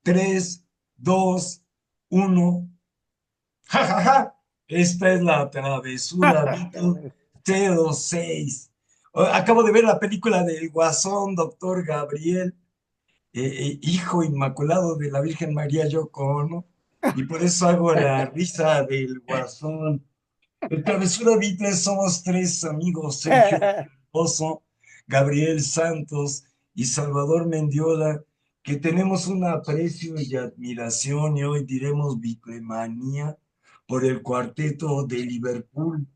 3, 2, 1. ¡Ja, ja, ja! Esta es la travesura Beatle 06. Acabo de ver la película del Guasón, doctor Gabriel, hijo inmaculado de la Virgen María Yoko Ono, y por eso hago la risa del Guasón. El Travesura Beatles somos tres amigos, Sergio Cardoso, Gabriel Santos y Salvador Mendiola, que tenemos un aprecio y admiración, y hoy diremos Beatlemanía, por el cuarteto de Liverpool.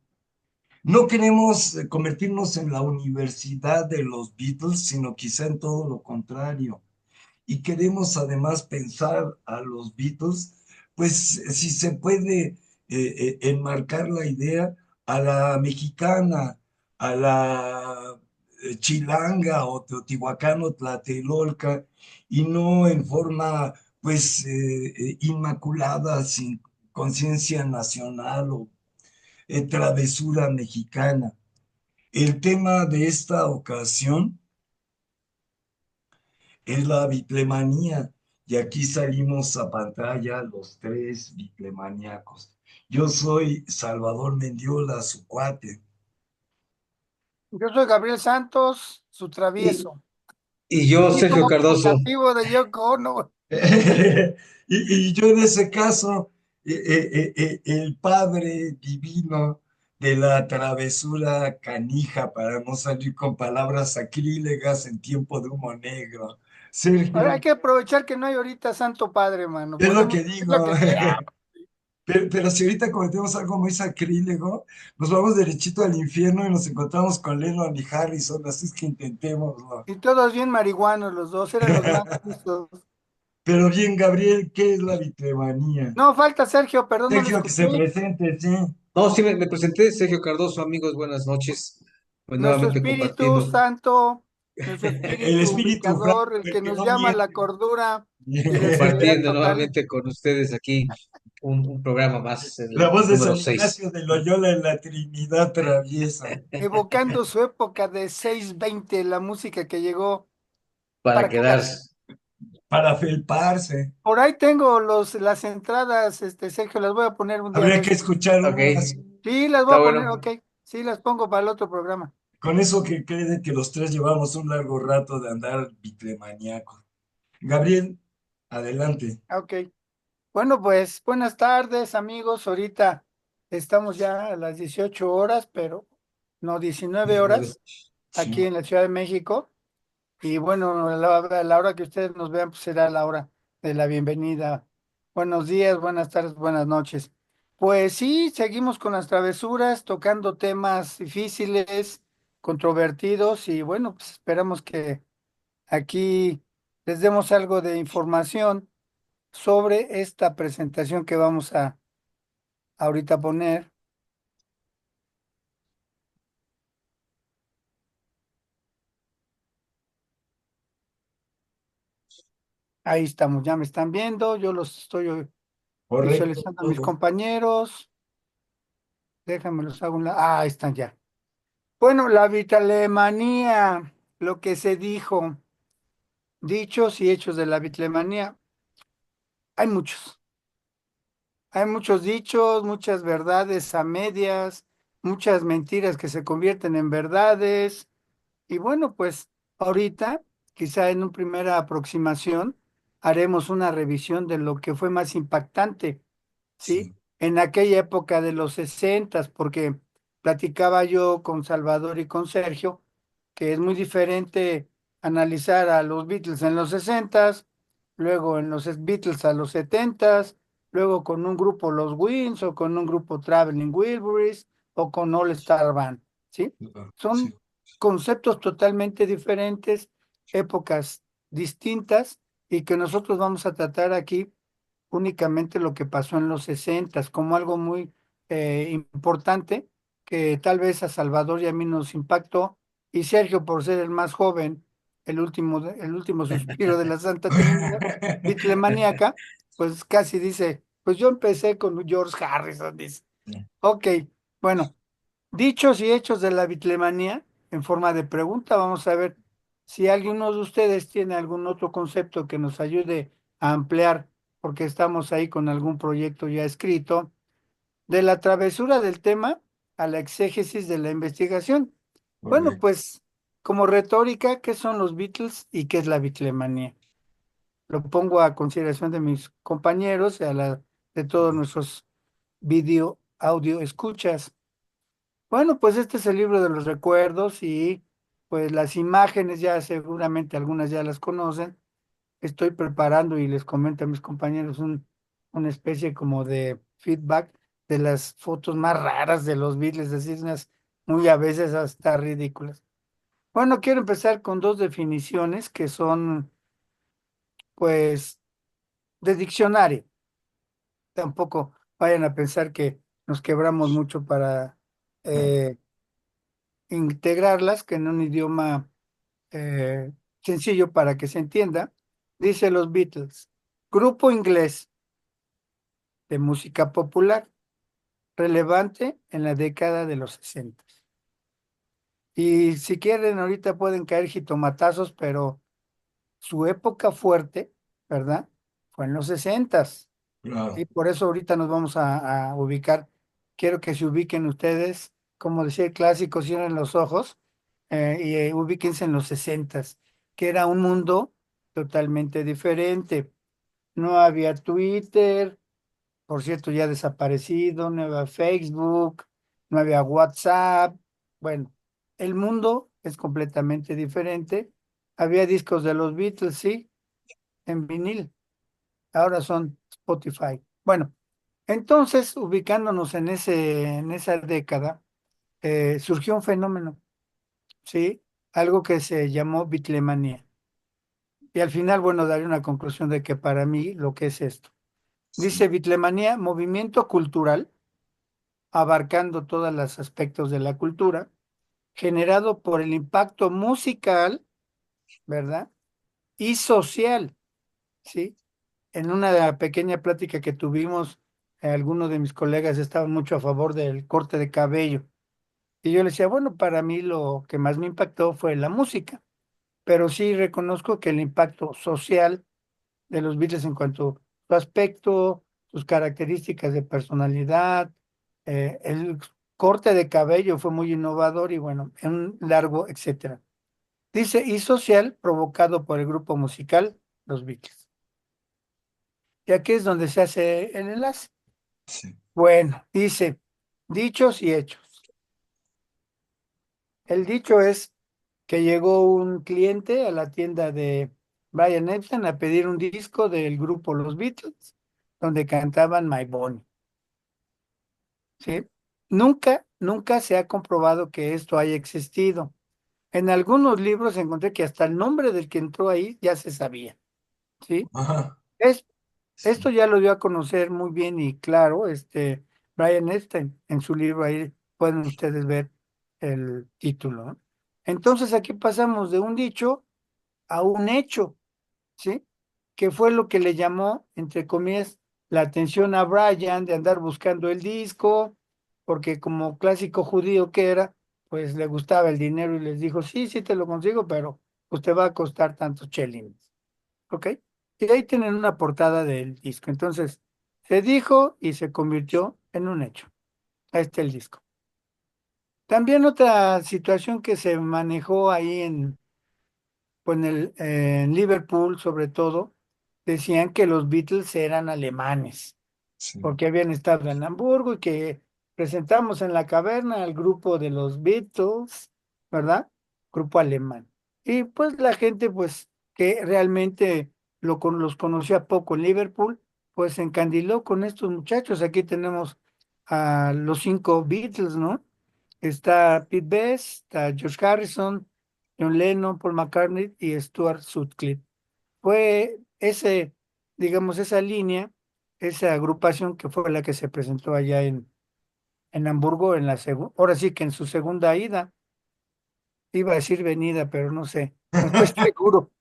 No queremos convertirnos en la universidad de los Beatles, sino quizá en todo lo contrario. Y queremos además pensar a los Beatles, pues si se puede enmarcar la idea a la mexicana, a la chilanga o teotihuacano tlatelolca, y no en forma pues inmaculada, sin conciencia nacional o travesura mexicana. El tema de esta ocasión es la bitlemanía, y aquí salimos a pantalla los tres bitlemaníacos. Yo soy Salvador Mendiola, su cuate. Yo soy Gabriel Santos, su Y, travieso, y yo, hijo Sergio Cardoso. putativo de Yoko Ono. Y yo en ese caso, el padre divino de la travesura canija, para no salir con palabras sacrílegas en tiempo de humo negro. Ahora hay Sergio, que aprovechar que no hay ahorita Santo Padre, mano. es lo Podemos que decir digo. lo que queramos. Pero si ahorita cometemos algo muy sacrílego, nos vamos derechito al infierno y nos encontramos con Lennon y Harrison, así es que intentémoslo. Y todos bien marihuanos los dos, eran los más justos. Pero bien, Gabriel, ¿qué es la bitremanía? No, falta Sergio, perdón, no lo Sergio, que se escuché. presente, sí. No, sí, me presenté, Sergio Cardoso, amigos, buenas noches. Pues Nuestro nuevamente Espíritu compartiendo, Santo, nuestro El Espíritu espíritu franco, ubicador, el el que que nos no llama a la miente. cordura y la seriedad compartiendo total, nuevamente con ustedes aquí un programa más, La el voz de número San 6 Ignacio de Loyola en la Trinidad traviesa, evocando su época de 620, la música que llegó para para quedarse. quedarse. para felparse. Por ahí tengo las entradas, Sergio, las voy a poner un día a Habría ver. que escuchar Ok, unas. Sí, las voy está a poner, bueno. ok. Sí, las pongo para el otro programa. Con eso que creen que los tres llevamos un largo rato de andar bitlemaníacos. Gabriel, adelante. Ok. Bueno, pues buenas tardes, amigos. Ahorita estamos ya a las 18 horas, pero no 19 horas Sí. aquí en la Ciudad de México. Y bueno, la hora que ustedes nos vean, pues será la hora de la bienvenida. Buenos días, buenas tardes, buenas noches. Pues sí, seguimos con las travesuras, tocando temas difíciles, controvertidos, y bueno, pues esperamos que aquí les demos algo de información sobre esta presentación que vamos a ahorita poner. Ahí estamos, ya me están viendo, yo los estoy Correcto visualizando a mis todo. compañeros. Déjame los hago Ah, ahí están ya. Bueno, la vitalemanía, lo que se dijo, dichos y hechos de la vitalemanía, hay muchos. Hay muchos dichos, muchas verdades a medias, muchas mentiras que se convierten en verdades. Y bueno, pues ahorita, quizá en una primera aproximación, haremos una revisión de lo que fue más impactante, ¿sí? Sí, En aquella época de los sesentas, porque platicaba yo con Salvador y con Sergio, que es muy diferente analizar a los Beatles en los sesentas, luego en los Beatles a los setentas, luego con un grupo Los Wings o con un grupo Traveling Wilburys o con All Star Band, ¿sí? sí. Son conceptos totalmente diferentes, épocas distintas y que nosotros vamos a tratar aquí únicamente lo que pasó en los sesentas como algo muy importante que tal vez a Salvador y a mí nos impactó y Sergio por ser el más joven, el último suspiro de la Santa Trinidad, Beatlemaníaca, pues casi dice, pues yo empecé con George Harrison, dice. Ok, bueno, dichos y hechos de la Beatlemanía, en forma de pregunta, vamos a ver si alguno de ustedes tiene algún otro concepto que nos ayude a ampliar, porque estamos ahí con algún proyecto ya escrito, de la travesura del tema a la exégesis de la investigación. Bueno, Correcto. pues como retórica, ¿qué son los Beatles y qué es la Beatlemanía? Lo pongo a consideración de mis compañeros y de todos nuestros video, audio escuchas. Bueno, pues este es el libro de los recuerdos y pues las imágenes ya seguramente algunas ya las conocen. Estoy preparando y les comento a mis compañeros una especie como de feedback de las fotos más raras de los Beatles, así unas muy a veces hasta ridículas. Bueno, quiero empezar con dos definiciones que son pues de diccionario. Tampoco vayan a pensar que nos quebramos mucho para eh, integrarlas, que en un idioma sencillo para que se entienda, dice los Beatles, grupo inglés de música popular relevante en la década de los 60. Y si quieren, ahorita pueden caer jitomatazos, pero su época fuerte, ¿verdad? Fue en los 60. Y Claro. por eso ahorita nos vamos a ubicar. Quiero que se ubiquen ustedes, como decía el clásico, cierren los ojos y ubíquense en los 60, que era un mundo totalmente diferente. No había Twitter, por cierto, ya desaparecido, no había Facebook, no había WhatsApp. Bueno, el mundo es completamente diferente. Había discos de los Beatles, sí, en vinil. Ahora son Spotify. Bueno, entonces, ubicándonos en esa década, surgió un fenómeno, ¿sí? Algo que se llamó Beatlemanía. Y al final, bueno, daré una conclusión de que para mí lo que es esto. Dice Sí, Beatlemanía, movimiento cultural, abarcando todos los aspectos de la cultura, generado por el impacto musical, ¿verdad? Y social, ¿sí? En una pequeña plática que tuvimos, algunos de mis colegas estaban mucho a favor del corte de cabello. Y yo le decía, bueno, para mí lo que más me impactó fue la música, pero sí reconozco que el impacto social de los Beatles en cuanto a su aspecto, sus características de personalidad, el corte de cabello fue muy innovador y bueno, un largo, etcétera. Dice, y social provocado por el grupo musical, los Beatles. Y aquí es donde se hace el enlace. sí. Bueno, dice, dichos y hechos. El dicho es que llegó un cliente a la tienda de Brian Epstein a pedir un disco del grupo Los Beatles, donde cantaban My Bonnie, ¿sí? Nunca se ha comprobado que esto haya existido. En algunos libros encontré que hasta el nombre del que entró ahí ya se sabía, ¿sí? Ajá. Es, Sí, esto ya lo dio a conocer muy bien y claro, Brian Epstein, en su libro ahí pueden ustedes ver el título, ¿no? Entonces aquí pasamos de un dicho a un hecho, ¿sí? Que fue lo que le llamó, entre comillas, la atención a Brian de andar buscando el disco, porque como clásico judío que era, pues le gustaba el dinero y les dijo, sí, sí te lo consigo, pero pues te va a costar tantos chelines, ¿ok? Y ahí tienen una portada del disco. Entonces, se dijo y se convirtió en un hecho. Ahí está el disco. También otra situación que se manejó ahí pues en Liverpool, sobre todo, decían que los Beatles eran alemanes, sí. porque habían estado en Hamburgo y que presentamos en la caverna al grupo de los Beatles, ¿verdad? Grupo alemán. Y pues la gente, pues, que realmente los conocía poco en Liverpool, pues se encandiló con estos muchachos. Aquí tenemos a los cinco Beatles, ¿no? Está Pete Best, está George Harrison, John Lennon, Paul McCartney y Stuart Sutcliffe. Fue digamos, esa línea, esa agrupación que fue la que se presentó allá en Hamburgo ahora sí que en su segunda ida, iba a decir venida, pero no sé, no estoy seguro.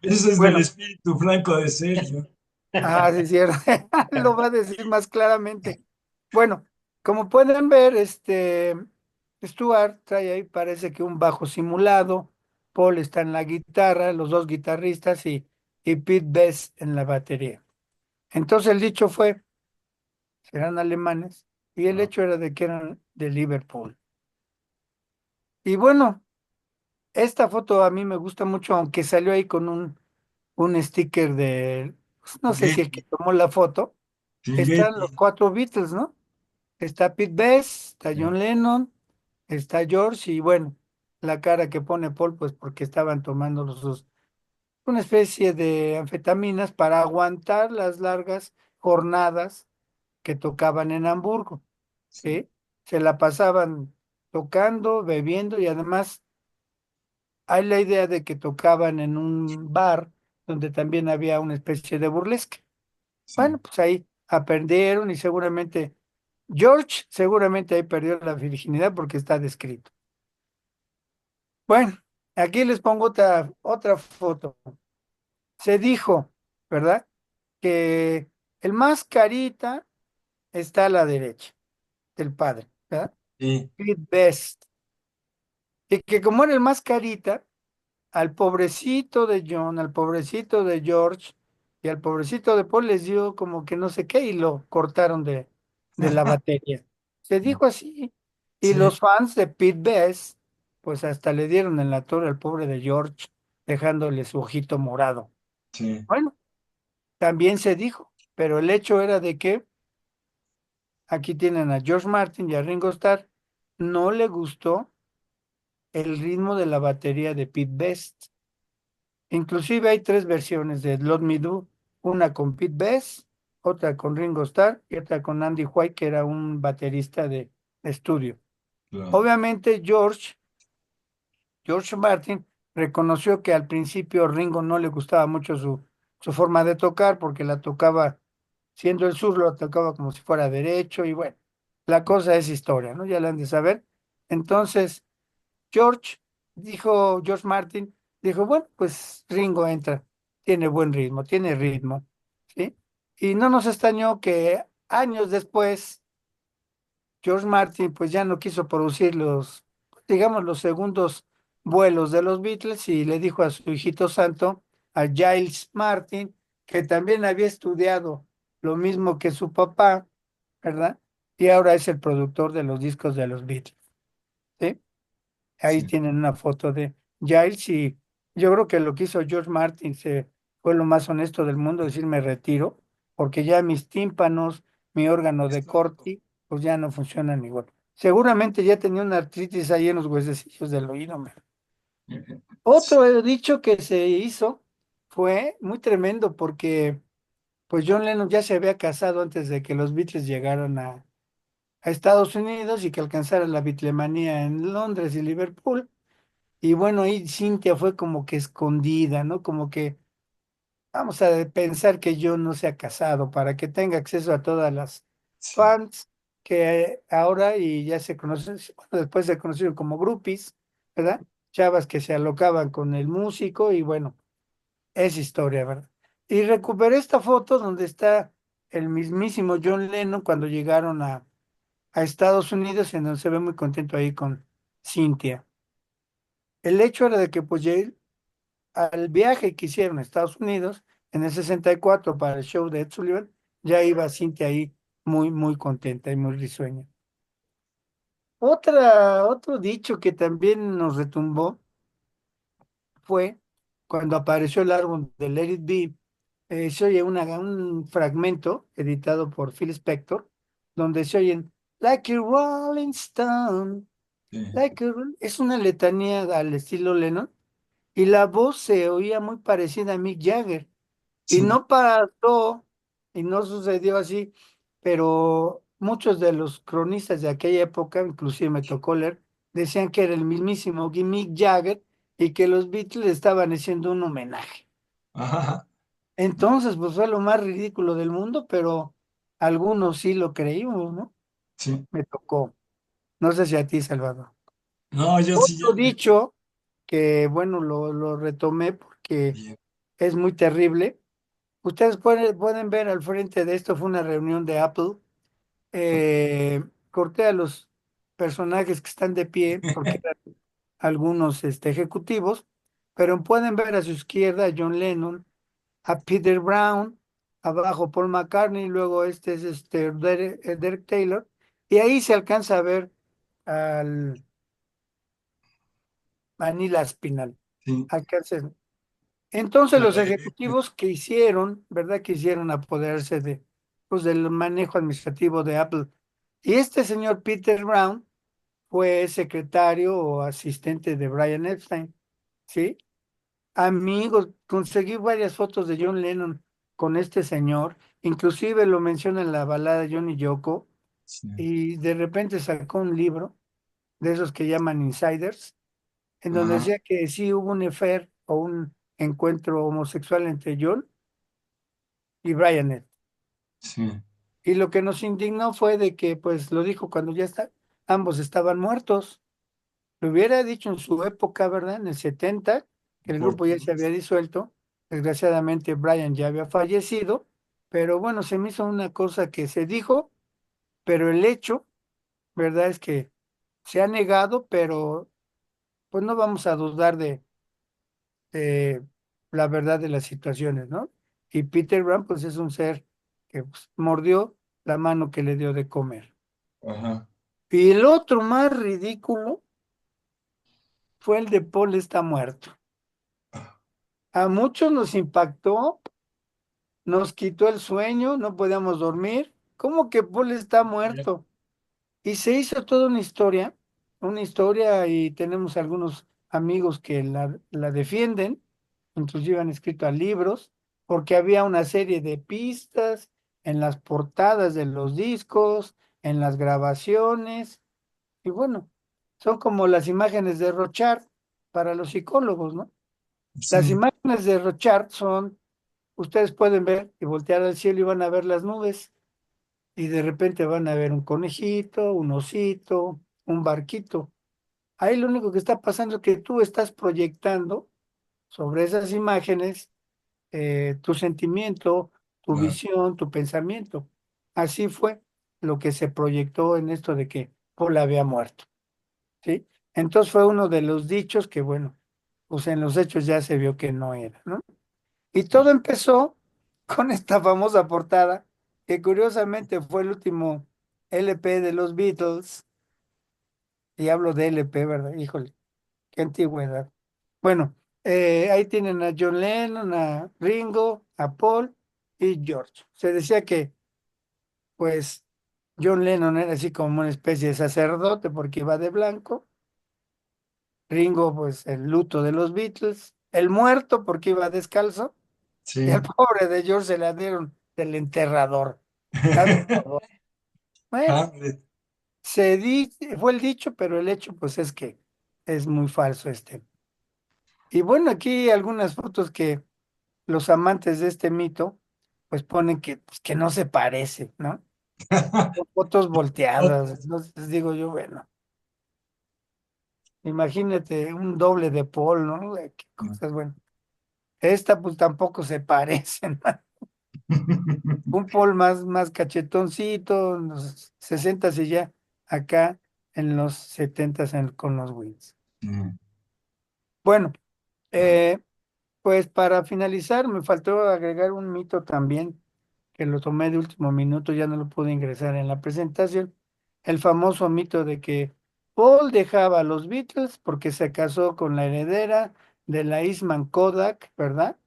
Eso es del Bueno, espíritu franco de Sergio. sí, es cierto, lo va a decir más claramente. Bueno, como pueden ver, Stuart trae ahí, parece que un bajo simulado, Paul está en la guitarra, los dos guitarristas y y Pete Best en la batería. Entonces el dicho fue, serán alemanes, y el Ah, hecho era de que eran de Liverpool. Y bueno, esta foto a mí me gusta mucho, aunque salió ahí con un sticker de, pues, no sé si el que Getty, tomó la foto, sí, están los Getty, cuatro Beatles, ¿no? Está Pete Best, está sí, John Lennon, está George, y bueno, la cara que pone Paul, pues porque estaban tomando una especie de anfetaminas para aguantar las largas jornadas que tocaban en Hamburgo, sí, ¿sí? Se la pasaban tocando, bebiendo y además hay la idea de que tocaban en un bar donde también había una especie de burlesque. sí, Bueno, pues ahí aprendieron y George seguramente ahí perdió la virginidad porque está descrito. Bueno, aquí les pongo otra foto. Se dijo, ¿verdad? Que el más carita está a la derecha del padre, ¿verdad? sí. Pete Best. Y que como era el más carita, al pobrecito de John, al pobrecito de George y al pobrecito de Paul les dio como que no sé qué y lo cortaron de la batería. Se dijo así. Y Sí, los fans de Pete Best, pues hasta le dieron en la torre al pobre de George, dejándole su ojito morado. sí, Bueno, también se dijo, pero el hecho era de que aquí tienen a George Martin y a Ringo Starr, no le gustó el ritmo de la batería de Pete Best. Inclusive hay tres versiones de Let Me Do, una con Pete Best, otra con Ringo Starr y otra con Andy White, que era un baterista de estudio. claro. Obviamente George Martin reconoció que al principio Ringo no le gustaba mucho su forma de tocar porque la tocaba, siendo el zurdo, la tocaba como si fuera derecho y bueno, la cosa es historia, ¿no? Ya la han de saber. Entonces, George George Martin, dijo, bueno, pues Ringo entra, tiene buen ritmo, tiene ritmo, ¿sí? Y no nos extrañó que años después George Martin pues ya no quiso producir digamos, los segundos vuelos de los Beatles y le dijo a su hijito santo, a Giles Martin, que también había estudiado lo mismo que su papá, ¿verdad? Y ahora es el productor de los discos de los Beatles, ¿sí? Ahí Sí. tienen una foto de Giles y yo creo que lo que hizo George Martin fue lo más honesto del mundo, decir me retiro, porque ya mis tímpanos, mi órgano de Exacto. Corti, pues ya no funcionan igual. Seguramente ya tenía una artritis ahí en los huesecillos del oído. Sí, Otro he dicho que se hizo fue muy tremendo porque pues John Lennon ya se había casado antes de que los Beatles llegaran a Estados Unidos y que alcanzaran la Beatlemanía en Londres y Liverpool. Y bueno, ahí Cintia fue como que escondida, ¿no? Como que vamos a pensar que yo no se ha casado para que tenga acceso a todas las sí, fans que ahora y ya se conocen, bueno, después se conocieron como groupies, ¿verdad? Chavas que se alocaban con el músico y bueno, es historia, ¿verdad? Y recuperé esta foto donde está el mismísimo John Lennon cuando llegaron a Estados Unidos, en donde se ve muy contento ahí con Cintia. El hecho era de que pues al viaje que hicieron a Estados Unidos en el 64 para el show de Ed Sullivan, ya iba Cintia ahí muy, muy contenta y muy risueña. Otro dicho que también nos retumbó fue cuando apareció el álbum de Let It Be, se oye un fragmento editado por Phil Spector, donde se oyen Like a Rolling Stone, sí. like es una letanía al estilo Lennon, y la voz se oía muy parecida a Mick Jagger. Y Sí. no pasó, y no sucedió así, pero muchos de los cronistas de aquella época, inclusive me tocó leer, decían que era el mismísimo Mick Jagger y que los Beatles le estaban haciendo un homenaje. Ajá. Entonces, pues fue lo más ridículo del mundo, pero algunos sí lo creímos, ¿no? Sí. Me tocó. No sé si a ti, Salvador. No, yo sí Otro ya. dicho que, bueno, lo retomé porque Bien. es muy terrible. Ustedes pueden ver al frente de esto, fue una reunión de Apple. Corté a los personajes que están de pie porque eran algunos ejecutivos, pero pueden ver a su izquierda a John Lennon, a Peter Brown, abajo Paul McCartney, luego este es Derek Taylor, y ahí se alcanza a ver al Manila Spinal. Sí. Alcanza. Entonces los ejecutivos que hicieron, ¿verdad? Quisieron apoderarse de, pues, del manejo administrativo de Apple. Y este señor Peter Brown fue secretario o asistente de Brian Epstein, ¿sí? Amigos, conseguí varias fotos de John Lennon con este señor, inclusive lo menciona en la balada John y Yoko, Sí. y de repente sacó un libro de esos que llaman Insiders, en donde Ajá. decía que sí hubo un affair o un encuentro homosexual entre John y Brian Epstein. Sí. Y lo que nos indignó fue de que, pues, lo dijo cuando ya ambos estaban muertos. Lo hubiera dicho en su época, ¿verdad? En el 70 que el Por- grupo ya se había disuelto. Desgraciadamente, Brian ya había fallecido. Pero bueno, se me hizo una cosa que se dijo, pero el hecho, ¿verdad? Es que se ha negado, pero pues no vamos a dudar de la verdad de las situaciones, ¿no? Y Peter Brown, pues es un ser que pues, mordió la mano que le dio de comer. Ajá. Y el otro más ridículo fue el de Paul está muerto. A muchos nos impactó, nos quitó el sueño, no podíamos dormir. ¿Cómo que Paul está muerto? Y se hizo toda una historia y tenemos algunos amigos que la defienden, inclusive han escrito libros, porque había una serie de pistas en las portadas de los discos, en las grabaciones, y bueno, son como las imágenes de Rochard para los psicólogos, ¿no? Las Sí. imágenes de Rochard son, ustedes pueden ver y voltear al cielo y van a ver las nubes y de repente van a ver un conejito, un osito, un barquito. Ahí lo único que está pasando es que tú estás proyectando sobre esas imágenes tu sentimiento, tu Claro. visión, tu pensamiento. Así fue lo que se proyectó en esto de que Paul había muerto, ¿sí? Entonces fue uno de los dichos que, bueno, pues en los hechos ya se vio que no era, ¿no? Y todo empezó con esta famosa portada, que curiosamente fue el último LP de los Beatles, y hablo de LP, ¿verdad? Híjole, qué antigüedad. Bueno, ahí tienen a John Lennon, a Ringo, a Paul y George. Se decía que, pues, John Lennon era así como una especie de sacerdote porque iba de blanco, Ringo, pues, el luto de los Beatles, el muerto porque iba descalzo, y al Sí. pobre de George se la dieron del enterrador. Hazme el favor. Bueno, Hamlet. fue el dicho, pero el hecho, pues, es que es muy falso este. Y bueno, aquí algunas fotos que los amantes de este mito, pues ponen que, pues, que no se parece, ¿no? Son fotos volteadas. Entonces digo yo, bueno, imagínate un doble de Paul, ¿no? Qué cosas, bueno. Esta, pues, tampoco se parece, ¿no? Un Paul más cachetoncito, en los 60 y ya acá en los 70 con los Wings. Mm. Bueno, eh, pues para finalizar, me faltó agregar un mito también, que lo tomé de último minuto, ya no lo pude ingresar en la presentación. El famoso mito de que Paul dejaba a los Beatles porque se casó con la heredera de la Eastman Kodak, ¿verdad?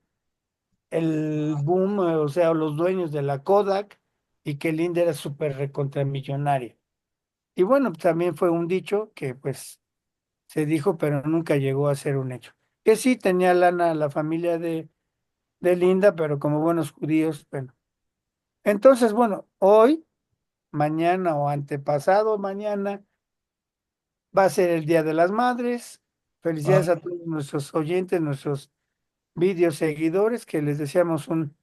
El boom, o sea, los dueños de la Kodak, y que Linda era súper recontramillonaria. Y bueno, pues, también fue un dicho que pues se dijo, pero nunca llegó a ser un hecho. Que sí tenía lana la familia de Linda, pero como buenos judíos, bueno. Entonces, bueno, hoy, mañana o antepasado mañana va a ser el Día de las Madres. Ah, Felicidades a todos nuestros oyentes, nuestros vídeos seguidores, que les deseamos un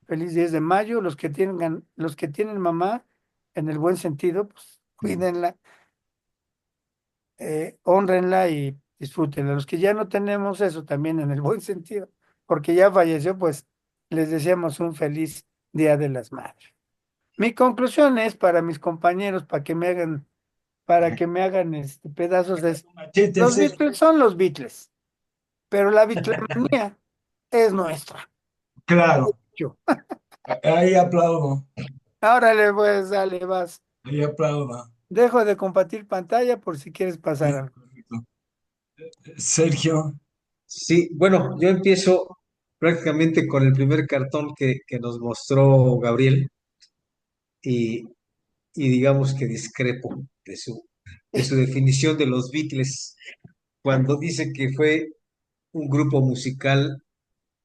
feliz 10 de mayo. Los que tienen mamá, en el buen sentido, pues cuídenla, hónrenla y disfrútenla. Los que ya no tenemos eso también en el buen sentido, porque ya falleció, pues les deseamos un feliz Día de las Madres. Mi conclusión es para mis compañeros, para que me hagan pedazos de... machete, Los sí. Beatles son los Beatles, pero la Beatlemanía es nuestra. Claro, Yo. ahí aplaudo, Órale, pues, dale, vas. ahí aplaudo. Dejo de compartir pantalla por si quieres pasar Sí, algo. correcto. Sergio, Sí, bueno, yo empiezo prácticamente con el primer cartón que nos mostró Gabriel y, y digamos que discrepo de su definición de los Beatles cuando dice que fue un grupo musical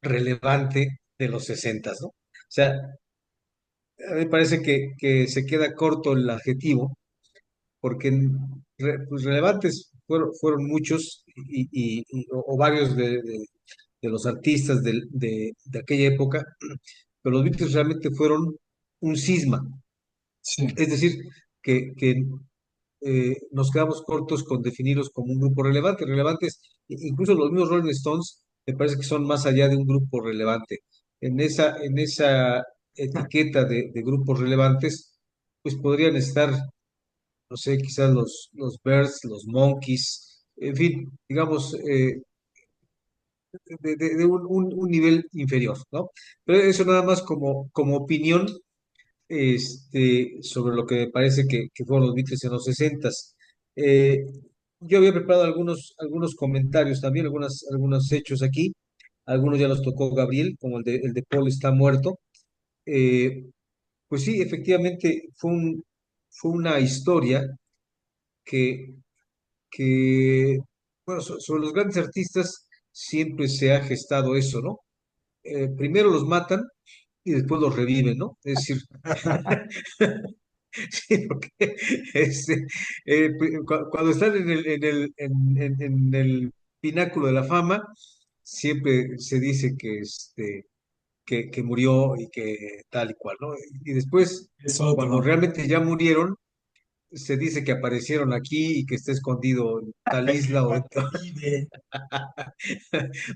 relevante de los sesentas, ¿no? O sea, a mí me parece que se queda corto el adjetivo porque pues relevantes fueron muchos o varios de los artistas de aquella época, pero los Beatles realmente fueron un cisma. sí, Es decir, que nos quedamos cortos con definirlos como un grupo relevante. Relevantes, incluso los mismos Rolling Stones, me parece que son más allá de un grupo relevante. En esa etiqueta de grupos relevantes, pues podrían estar, no sé, quizás los Birds, los Monkeys, en fin, digamos, de un nivel inferior, ¿no? Pero eso nada más como opinión sobre lo que me parece que fueron los Beatles en los sesentas. Eh, yo había preparado algunos comentarios también, algunos hechos aquí. Algunos ya los tocó Gabriel, como el de Paul está muerto. Eh, pues sí, efectivamente fue una historia que, bueno, sobre los grandes artistas siempre se ha gestado eso, ¿no? Primero los matan y después los reviven, ¿no? Es decir, sí, porque cuando están en el pináculo de la fama, siempre se dice que murió y que tal y cual, ¿no? Y después, es cuando otro. realmente ya murieron, se dice que aparecieron aquí y que está escondido en tal En isla el Caribe.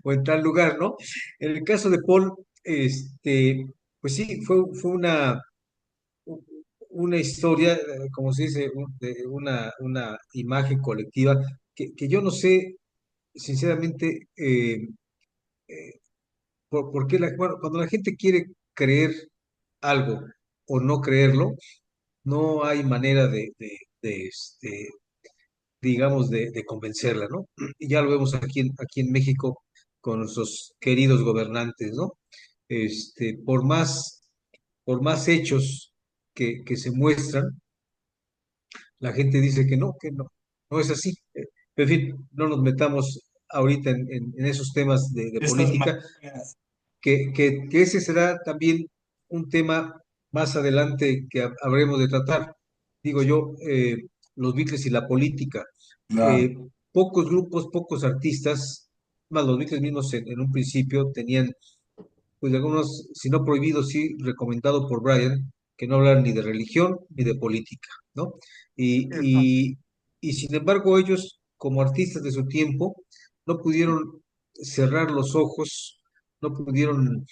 o en tal lugar, ¿no? En el caso de Paul, pues sí, fue una historia, como se dice, de una imagen colectiva que yo no sé, sinceramente, por qué bueno, cuando la gente quiere creer algo o no creerlo, no hay manera digamos, de convencerla, ¿no? Y ya lo vemos aquí en México con nuestros queridos gobernantes, ¿no? Por por más hechos que se muestran, la gente dice que no es así. En fin, no nos metamos ahorita en esos temas de Estas política, maneras. que ese será también un tema más adelante que habremos de tratar. Digo yo, los Beatles y la política. Claro, Eh, Pocos grupos, pocos artistas, más los Beatles mismos en un principio tenían pues algunos, si no prohibido, sí recomendado por Brian, que no hablan ni de religión ni de política, ¿no? Cierto. Y, y sin embargo ellos, como artistas de su tiempo, no pudieron cerrar los ojos, no pudieron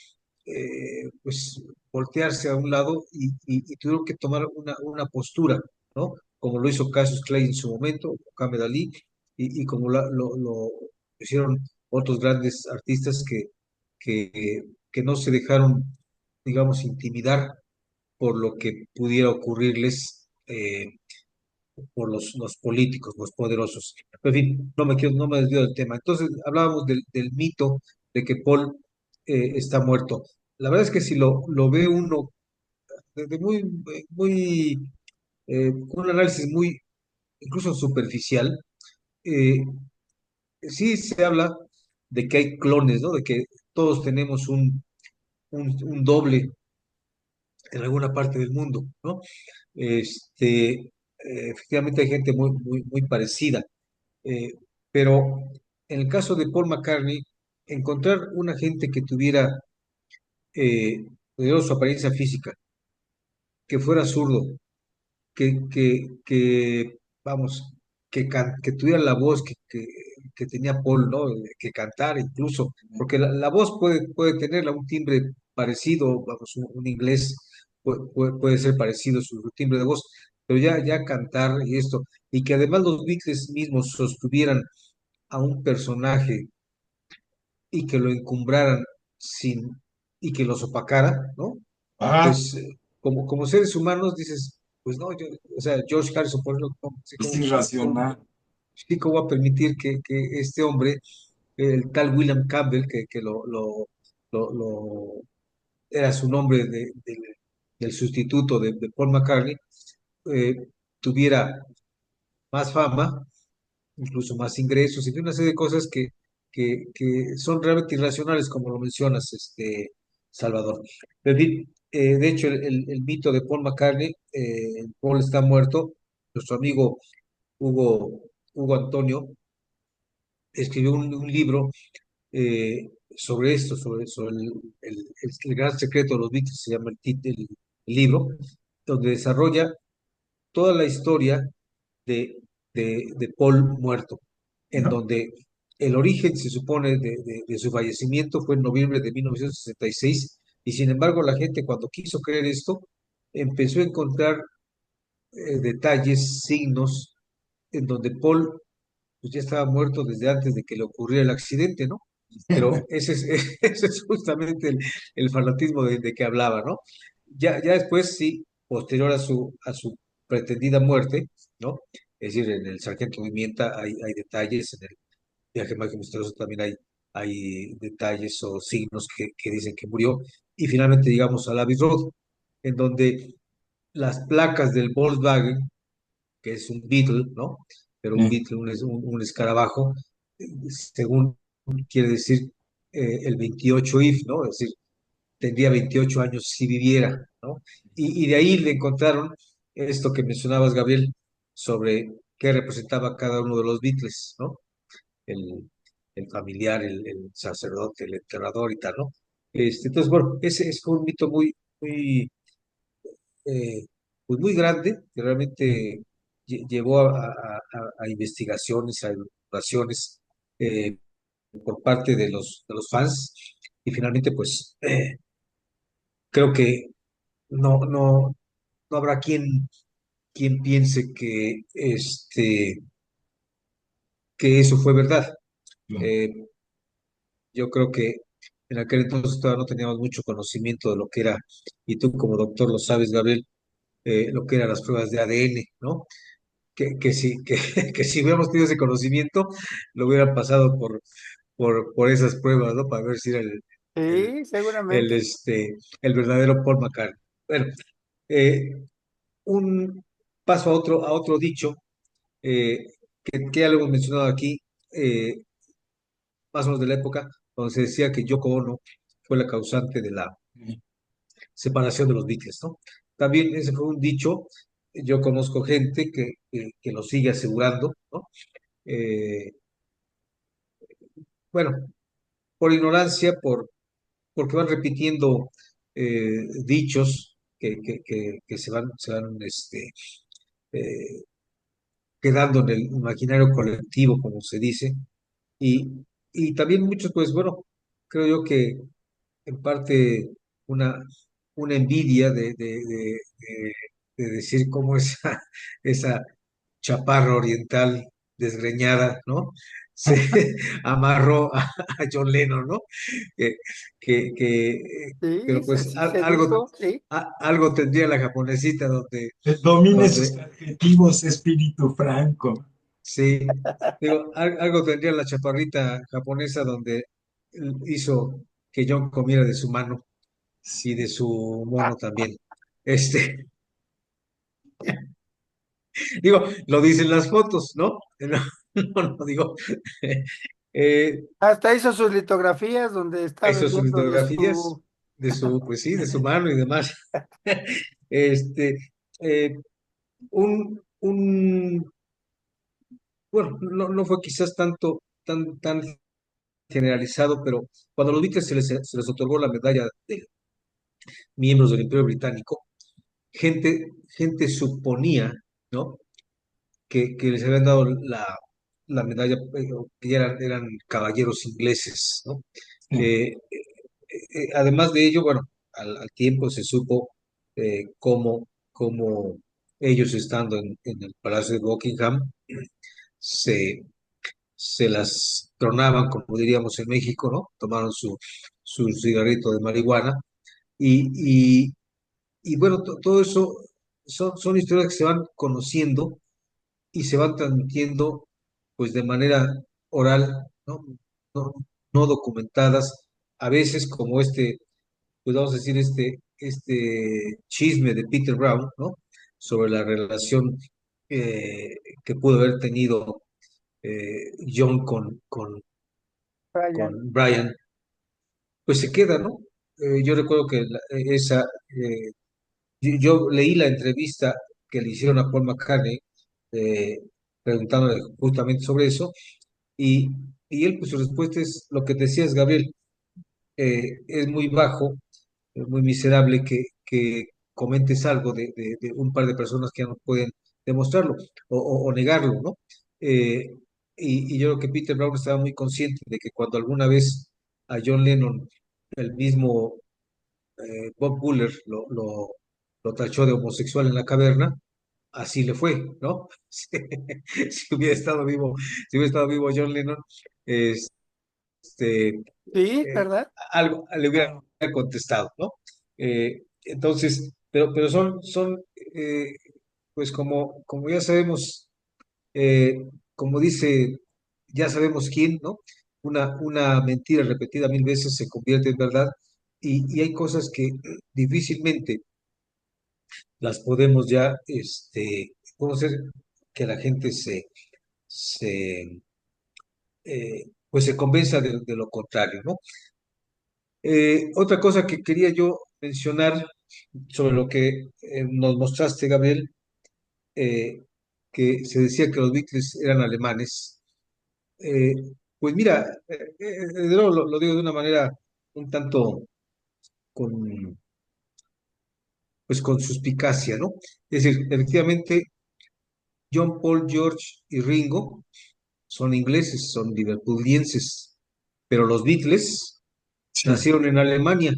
pues voltearse a un lado y tuvieron que tomar una postura, ¿no? Como lo hizo Cassius Clay en su momento, Muhammad Ali, y como lo hicieron otros grandes artistas que no se dejaron, digamos, intimidar por lo que pudiera ocurrirles por los políticos, los poderosos. Pero, en fin, no me desvío del tema. Entonces, hablábamos del mito de que Paul está muerto. La verdad es que si lo ve uno de con un análisis muy, incluso superficial, eh, sí se habla de que hay clones, ¿no? De que todos tenemos un doble en alguna parte del mundo, ¿no? Efectivamente hay gente muy parecida, eh, pero en el caso de Paul McCartney, encontrar una gente que tuviera su apariencia física, que fuera zurdo, vamos, que tuviera la voz que tenía Paul, ¿no? Que cantara incluso, porque la voz puede tenerla un timbre parecido, vamos, un inglés puede ser parecido su timbre de voz, pero ya cantar y esto, y que además los Beatles mismos sostuvieran a un personaje y que lo encumbraran sin y que los opacara, ¿no? Ah, Pues como seres humanos dices, pues no, o sea, George Harrison, por ejemplo, sí, es irracional. sí, ¿cómo va a permitir que este hombre, el tal William Campbell, que era su nombre del sustituto de Paul McCartney, eh, tuviera más fama, incluso más ingresos, y una serie de cosas que son realmente irracionales, como lo mencionas, Salvador. En fin, de hecho, el mito de Paul McCartney, Paul está muerto, nuestro amigo Hugo, Hugo Antonio escribió un libro sobre esto, sobre el gran secreto de los Beatles, se llama el libro, donde desarrolla toda la historia de, de Paul muerto, en ¿No? donde el origen, se supone, de su fallecimiento fue en noviembre de 1966, y sin embargo la gente cuando quiso creer esto, empezó a encontrar detalles, signos, en donde Paul pues, ya estaba muerto desde antes de que le ocurriera el accidente, ¿no? Pero ese es, ese es justamente el fanatismo de que hablaba, ¿no? Ya después, sí, posterior a su pretendida muerte, ¿no? Es decir, en el Sargento Pimienta hay detalles, en el viaje mágico misterioso también hay detalles o signos que dicen que murió. Y finalmente llegamos a Abbey Road, en donde las placas del Volkswagen, que es un Beetle, ¿no? Pero un Sí. Beetle, un escarabajo, según quiere decir el 28 if, ¿no? Es decir, tendría 28 años si viviera, ¿no? Y de ahí le encontraron esto que mencionabas, Gabriel, sobre qué representaba cada uno de los Beatles, ¿no? El, el familiar, el sacerdote, el enterrador y tal, ¿no? Entonces, bueno, ese es un mito muy, eh, pues muy grande, que realmente llevó a investigaciones, a investigaciones por parte de los fans, y finalmente, pues, creo que no habrá quien piense que eso fue verdad. Claro. Eh, yo creo que en aquel entonces todavía no teníamos mucho conocimiento de lo que era, y tú como doctor lo sabes, Gabriel, lo que eran las pruebas de ADN, ¿no? Que si hubiéramos tenido ese conocimiento, lo hubieran pasado por esas pruebas, ¿no? Para ver si era el, Sí, seguramente. el verdadero Paul McCartney. Bueno, eh, un paso a otro dicho, eh, que ya lo hemos mencionado aquí, más o menos de la época, donde se decía que Yoko Ono fue la causante de la Sí. separación de los Beatles, ¿no? También ese fue un dicho, yo conozco gente que lo sigue asegurando, ¿no? Eh, bueno, por ignorancia, porque van repitiendo dichos que se van eh, quedando en el imaginario colectivo, como se dice, y, y también muchos, pues bueno, creo yo que en parte una, una envidia de decir cómo esa, esa chaparra oriental desgreñada, ¿no? Se amarró a John Lennon, ¿no? Que, Sí, pero pues así se dijo, sí. algo tendría la japonesita Domine sus donde, adjetivos, espíritu franco. sí, digo, algo tendría la chaparrita japonesa donde hizo que John comiera de su mano y de su mono también. Este, digo, lo dicen las fotos, ¿no? No digo. Eh, Hasta hizo sus litografías donde está hizo sus bebiendo de litografías su... de su, pues sí, de su mano y demás. Este, eh, un, bueno, no fue quizás tan generalizado, pero cuando los Beatles se les otorgó la medalla de miembros del Imperio Británico, gente suponía, ¿no? Que les habían dado la medalla, que ya eran caballeros ingleses, ¿no? Sí. Eh, Además de ello, bueno, al tiempo se supo cómo ellos estando en el Palacio de Buckingham se, se las tronaban, como diríamos en México, ¿no? Tomaron su cigarrito de marihuana, y, y, y bueno, todo eso son historias que se van conociendo y se van transmitiendo pues de manera oral, ¿no? No, no documentadas, a veces como pues vamos a decir, este chisme de Peter Brown, ¿no? Sobre la relación que pudo haber tenido John Brian. con Brian, pues se queda, ¿no? Yo recuerdo que yo leí la entrevista que le hicieron a Paul McCartney, eh, preguntándole justamente sobre eso, y, y él, pues su respuesta es lo que te decías, Gabriel, es muy bajo, es muy miserable que comentes algo de un par de personas que ya no pueden demostrarlo o negarlo, ¿no? Eh, y yo creo que Peter Brown estaba muy consciente de que cuando alguna vez a John Lennon, el mismo Bob Buller, lo tachó de homosexual en la caverna, así le fue, ¿no? Si hubiera estado vivo, si hubiera estado vivo John Lennon, este, Sí, ¿verdad? algo le hubiera Claro. contestado, ¿no? Entonces, pero eh, pues como ya sabemos, eh, como dice, ya sabemos quién, ¿no? Una mentira repetida 1000 veces se convierte en verdad y hay cosas que difícilmente las podemos ya, podemos hacer que la gente se pues se convenza de lo contrario, ¿no? Otra cosa que quería yo mencionar sobre lo que nos mostraste, Gabriel, eh, que se decía que los Beatles eran alemanes. Eh, pues mira, de nuevo lo digo de una manera un tanto con, pues con suspicacia, ¿no? Es decir, efectivamente, John, Paul, George y Ringo son ingleses, son liverpudlienses, pero los Beatles Sí, nacieron en Alemania.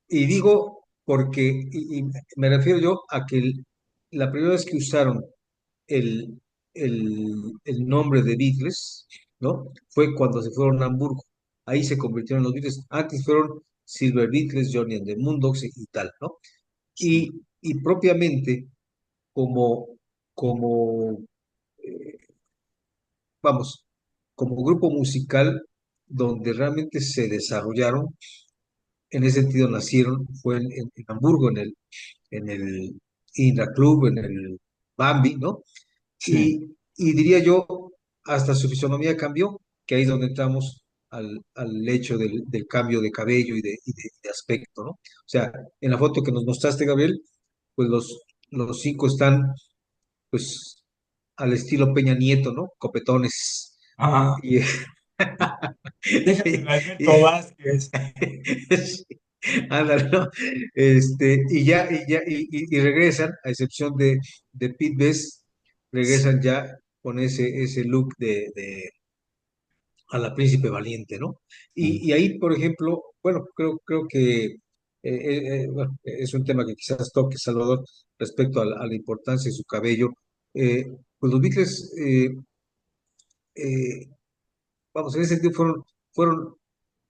Y digo porque, y me refiero yo a que la primera vez que usaron el, el nombre de Beatles, ¿no? Fue cuando se fueron a Hamburgo. Ahí se convirtieron en los Beatles. Antes fueron Silver Beatles, Johnny and the Moondogs y tal, ¿no? sí. Y propiamente como eh, vamos, como grupo musical donde realmente se desarrollaron, en ese sentido nacieron, fue en Hamburgo, en el Indra Club, en el Bambi, ¿no? Sí. Y diría yo, hasta su fisonomía cambió, que ahí es donde entramos al hecho del cambio de cabello y de aspecto, ¿no? O sea, en la foto que nos mostraste, Gabriel, pues los cinco están, pues, al estilo Peña Nieto, ¿no? Copetones. Ah, Y, déjate de y, Alberto Vázquez. sí, ándale, ¿no? Y regresan, a excepción de Pete Best, regresan ya con ese look de a la Príncipe Valiente, ¿no? Y ahí, por ejemplo, bueno, creo que bueno, es un tema que quizás toque Salvador respecto a la importancia de su cabello. Eh, pues los Beatles, eh, vamos, en ese sentido fueron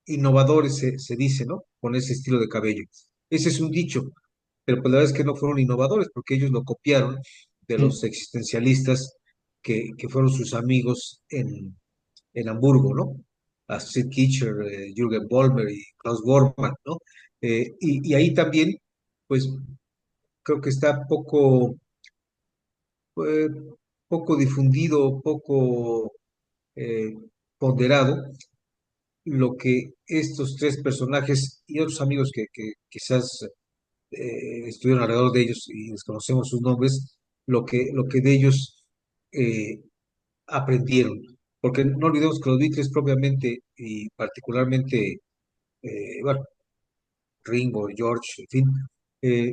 innovadores, se dice, ¿no? Con ese estilo de cabello. Ese es un dicho, pero pues la verdad es que no fueron innovadores porque ellos lo copiaron de Sí. los existencialistas que fueron sus amigos en Hamburgo, ¿no? Astrid Kircher, Jürgen Vollmer y Klaus Bormann, ¿no? Y ahí también, pues creo que está eh, poco difundido, poco eh, ponderado lo que estos tres personajes y otros amigos que quizás estuvieron alrededor de ellos y desconocemos sus nombres, lo que de ellos eh, aprendieron. Porque no olvidemos que los Beatles propiamente y particularmente, bueno, Ringo, George, en fin, eh,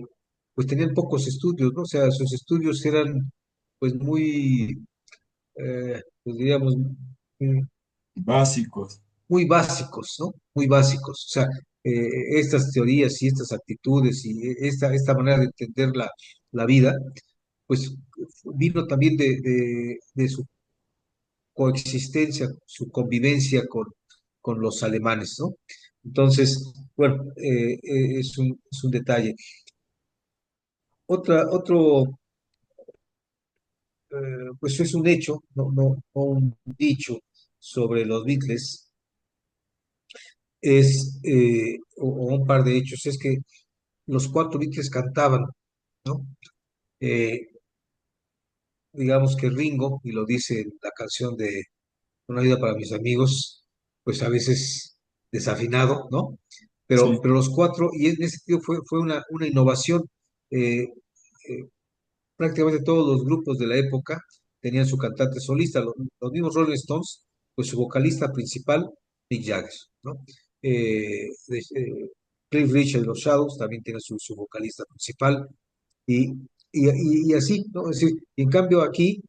pues tenían pocos estudios, ¿no? O sea, sus estudios eran pues muy, pues diríamos, Básicos. muy básicos, ¿no? Muy básicos. O sea, estas teorías y estas actitudes y esta manera de entender la vida, pues vino también de su coexistencia, su convivencia con los alemanes, ¿no? Entonces, bueno, es un detalle. Otro, pues es un hecho, no un dicho sobre los Beatles, o un par de hechos, es que los cuatro Beatles cantaban, ¿no? Eh, digamos que Ringo, y lo dice en la canción de Una vida para mis amigos, pues a veces desafinado, ¿no? Sí, Pero los cuatro, y en ese sentido fue una innovación. eh, eh, Prácticamente todos los grupos de la época tenían su cantante solista. Los mismos Rolling Stones, pues su vocalista principal, Mick Jagger, ¿no? Cliff Richard y los Shadows también tienen su vocalista principal, y, y así, ¿no? Es decir, y en cambio aquí,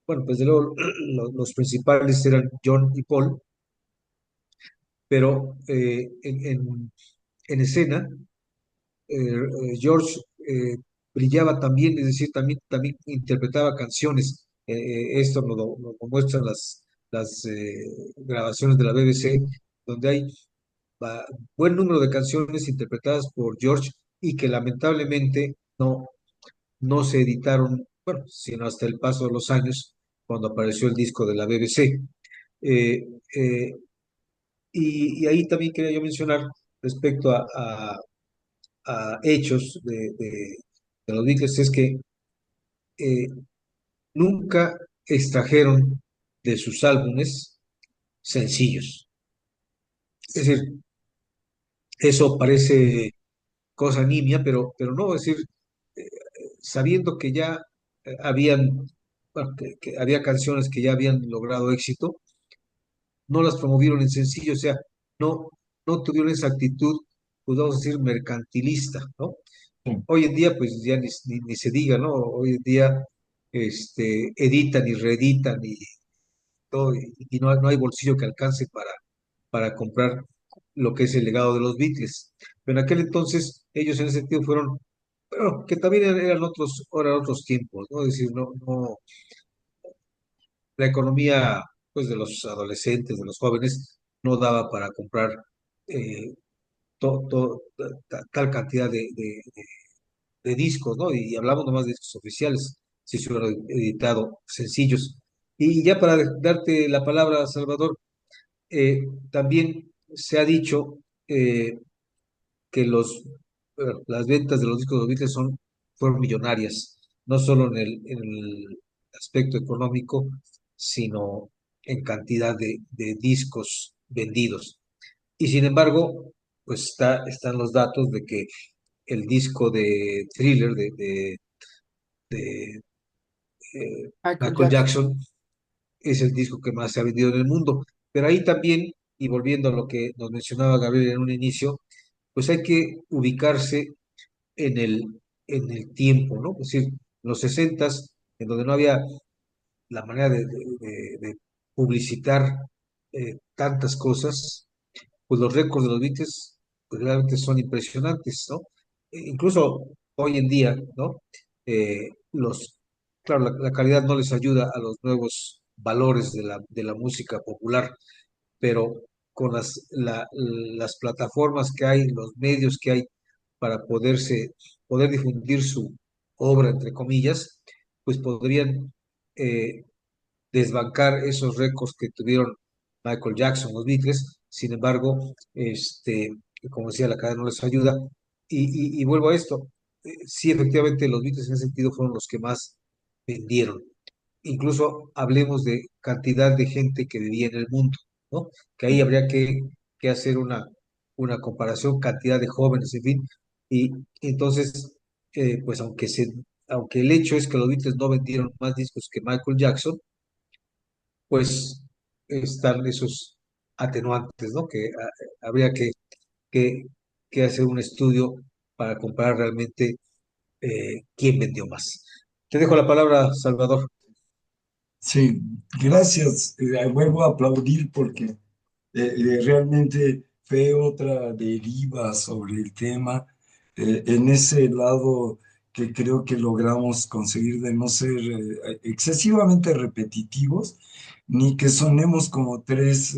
bueno, pues de luego los principales eran John y Paul, pero en escena, George brillaba también, es decir, también interpretaba canciones. Esto nos lo muestran las grabaciones de la BBC, donde hay ba- buen número de canciones interpretadas por George y que lamentablemente no se editaron, bueno, sino hasta el paso de los años, cuando apareció el disco de la BBC. Eh, eh, y ahí también quería yo mencionar respecto a hechos de los Beatles, es que eh, nunca extrajeron de sus álbumes sencillos. Es decir, eso parece cosa nimia, pero no, es decir, eh, sabiendo que ya bueno, que había canciones que ya habían logrado éxito, no las promovieron en sencillo, o sea, no, no tuvieron esa actitud, pues vamos a decir, mercantilista, ¿no? sí, Hoy en día, pues ya ni se diga, ¿no? Hoy en día editan y reeditan y todo, y no hay bolsillo que alcance para comprar lo que es el legado de los Beatles. Pero en aquel entonces, ellos en ese sentido fueron, pero que también eran otros tiempos, ¿no? Es decir, la economía, pues, de los adolescentes, de los jóvenes, no daba para comprar eh, tal cantidad de discos, ¿no? Y hablamos nomás de discos oficiales, si se hubieran editado sencillos. Y ya para darte la palabra, Salvador, también se ha dicho eh, que las ventas de los discos de los Beatles fueron millonarias, no solo en el aspecto económico, sino en cantidad de discos vendidos. Y sin embargo, pues están los datos de que el disco de Thriller de Michael Michael Jackson. Jackson es el disco que más se ha vendido en el mundo. Pero ahí también, y volviendo a lo que nos mencionaba Gabriel en un inicio, pues hay que ubicarse en el tiempo, ¿no? Es decir, en los sesentas, en donde no había la manera de publicitar tantas cosas, pues los récords de los Beatles pues realmente son impresionantes, ¿no? Incluso hoy en día, ¿no? Eh, los, claro, la calidad no les ayuda a los nuevos valores de la música popular, pero con las plataformas que hay, los medios que hay para poder difundir su obra, entre comillas, pues podrían eh, desbancar esos récords que tuvieron Michael Jackson, los Beatles. Sin embargo, como decía, la cadena no les ayuda. Y vuelvo a esto, sí, efectivamente, los Beatles en ese sentido fueron los que más vendieron. Incluso hablemos de cantidad de gente que vivía en el mundo, ¿no? Que ahí habría que hacer una comparación, cantidad de jóvenes, en fin. Y entonces, pues aunque el hecho es que los Beatles no vendieron más discos que Michael Jackson, pues están esos atenuantes, ¿no? Que habría que, que hacer un estudio para comparar realmente quién vendió más. Te dejo la palabra, Salvador. sí, gracias. Vuelvo a aplaudir porque realmente fue otra deriva sobre el tema, en ese lado que creo que logramos conseguir de no ser excesivamente repetitivos, ni que sonemos como tres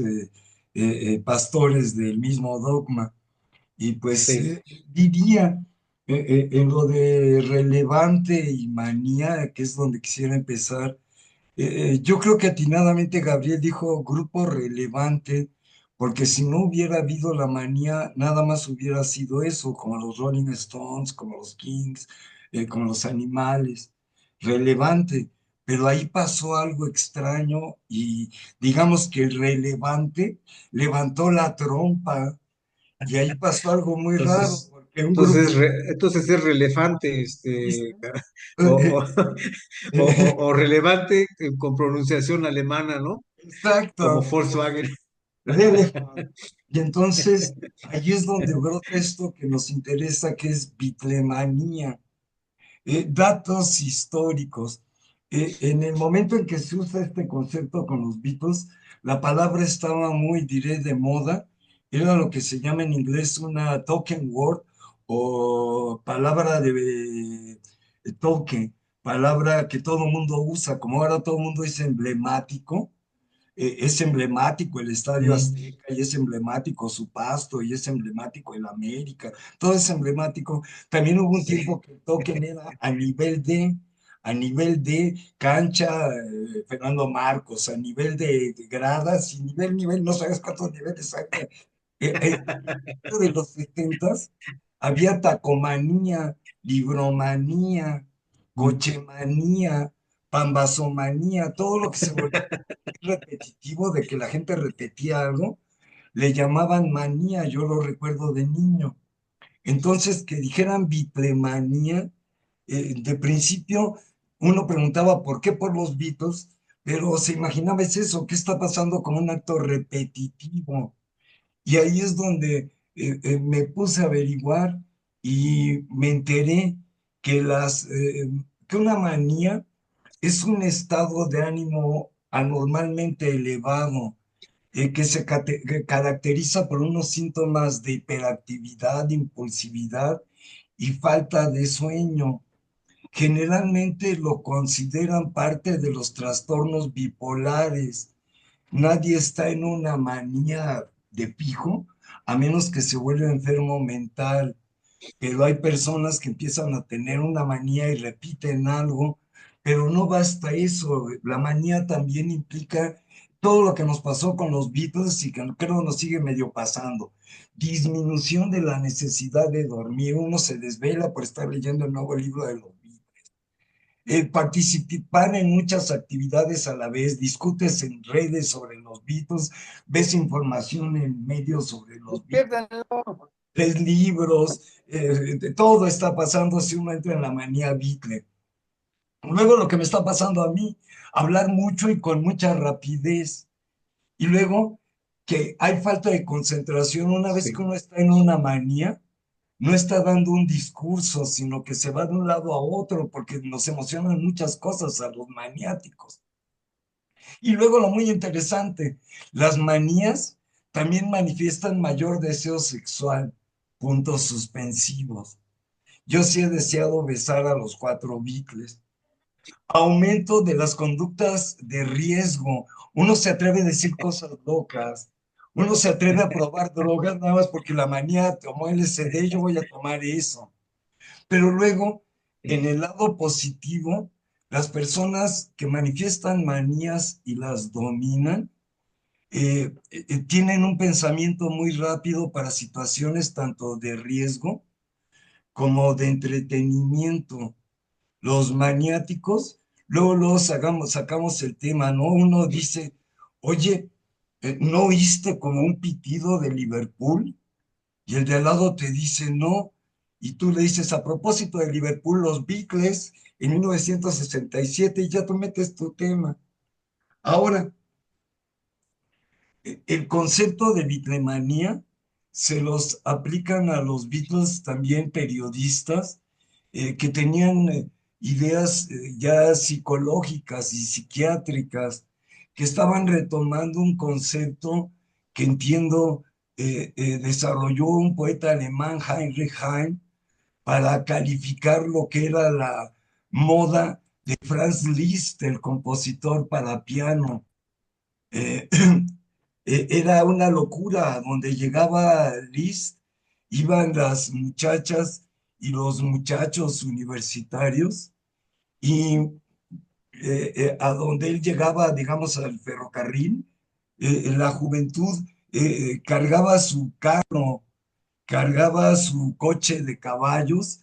pastores del mismo dogma. Y pues Sí. diría en lo de relevante y manía, que es donde quisiera empezar. Yo creo que atinadamente Gabriel dijo grupo relevante, porque si no hubiera habido la manía, nada más hubiera sido eso, como los Rolling Stones, como los Kings, como los Animales, relevante. Pero ahí pasó algo extraño y digamos que el relevante levantó la trompa y ahí pasó algo muy raro, Entonces, porque un grupo... entonces es relevante, o, o, o relevante con pronunciación alemana, ¿no? Como Exacto. Volkswagen. Relevant. Y entonces ahí es donde brota esto que nos interesa, que es bitlemanía. Datos históricos. En el momento en que se usa este concepto con los Beatles, la palabra estaba muy, diré, de moda. Era lo que se llama en inglés una token word o palabra de token, palabra que todo el mundo usa, como ahora todo el mundo es emblemático. Es emblemático el Estadio Mm, Azteca y es emblemático su pasto y es emblemático el América, todo es emblemático. También hubo un sí. tiempo que el token era a nivel de cancha, Fernando Marcos, a nivel de gradas y nivel, no sabes cuántos niveles hay. A principios de los 70 había tacomanía, libromanía, Mm. cochemanía, pambasomanía, todo lo que se volvió repetitivo de que la gente repetía algo, le llamaban manía, yo lo recuerdo de niño. Entonces, que dijeran bitlemanía, de principio uno preguntaba por qué por los Beatles, pero se imaginaba es eso, qué está pasando con un acto repetitivo. Y ahí es donde me puse a averiguar y me enteré que que una manía es un estado de ánimo anormalmente elevado, que caracteriza por unos síntomas de hiperactividad, impulsividad y falta de sueño. Generalmente lo consideran parte de los trastornos bipolares. Nadie está en una manía de fijo, a menos que se vuelva enfermo mental, pero hay personas que empiezan a tener una manía y repiten algo, pero no basta eso. La manía también implica todo lo que nos pasó con los Beatles y que creo nos sigue medio pasando. Disminución de la necesidad de dormir. Uno se desvela por estar leyendo el nuevo libro de los Beatles. Participar en muchas actividades a la vez, discutes en redes sobre los Beatles, ves información en medios sobre los Beatles, Despiértenlo. lees libros, todo está pasando si uno entra en la manía Beatle. Luego lo que me está pasando a mí, hablar mucho y con mucha rapidez. Y luego que hay falta de concentración una vez que Sí. uno está en una manía, no está dando un discurso, sino que se va de un lado a otro porque nos emocionan muchas cosas a los maniáticos. Y luego lo muy interesante, las manías también manifiestan mayor deseo sexual, puntos suspensivos. Yo sí he deseado besar a los cuatro Beatles. Aumento de las conductas de riesgo. Uno se atreve a decir cosas locas. Uno se atreve a probar drogas nada más porque la manía tomó LSD, yo voy a tomar eso. Pero luego, en el lado positivo, las personas que manifiestan manías y las dominan, tienen un pensamiento muy rápido para situaciones tanto de riesgo como de entretenimiento. Los maniáticos, luego sacamos el tema, ¿no? Uno dice, oye, ¿no oíste como un pitido de Liverpool? Y el de al lado te dice, no. Y tú le dices, a propósito de Liverpool, los Beatles en 1967, y ya tú metes tu tema. Ahora, el concepto de bitlemanía se los aplican a los Beatles también periodistas que tenían ideas ya psicológicas y psiquiátricas, que estaban retomando un concepto que entiendo desarrolló un poeta alemán, Heinrich Heine, para calificar lo que era la moda de Franz Liszt, el compositor para piano. Eh, Era una locura. Donde llegaba Liszt, iban las muchachas y los muchachos universitarios y a donde él llegaba, digamos, al ferrocarril, la juventud cargaba su carro, cargaba su coche de caballos,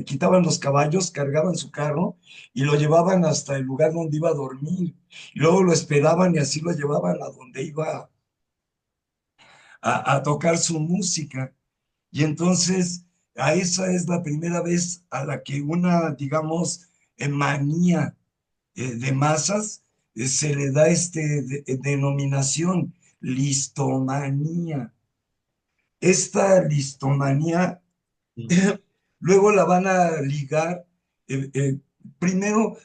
quitaban los caballos, cargaban su carro y lo llevaban hasta el lugar donde iba a dormir. Y luego lo esperaban y así lo llevaban a donde iba a tocar su música. Y entonces, a esa es la primera vez a la que una, digamos, manía de masas se le da denominación, listomanía. Esta listomanía luego la van a ligar primero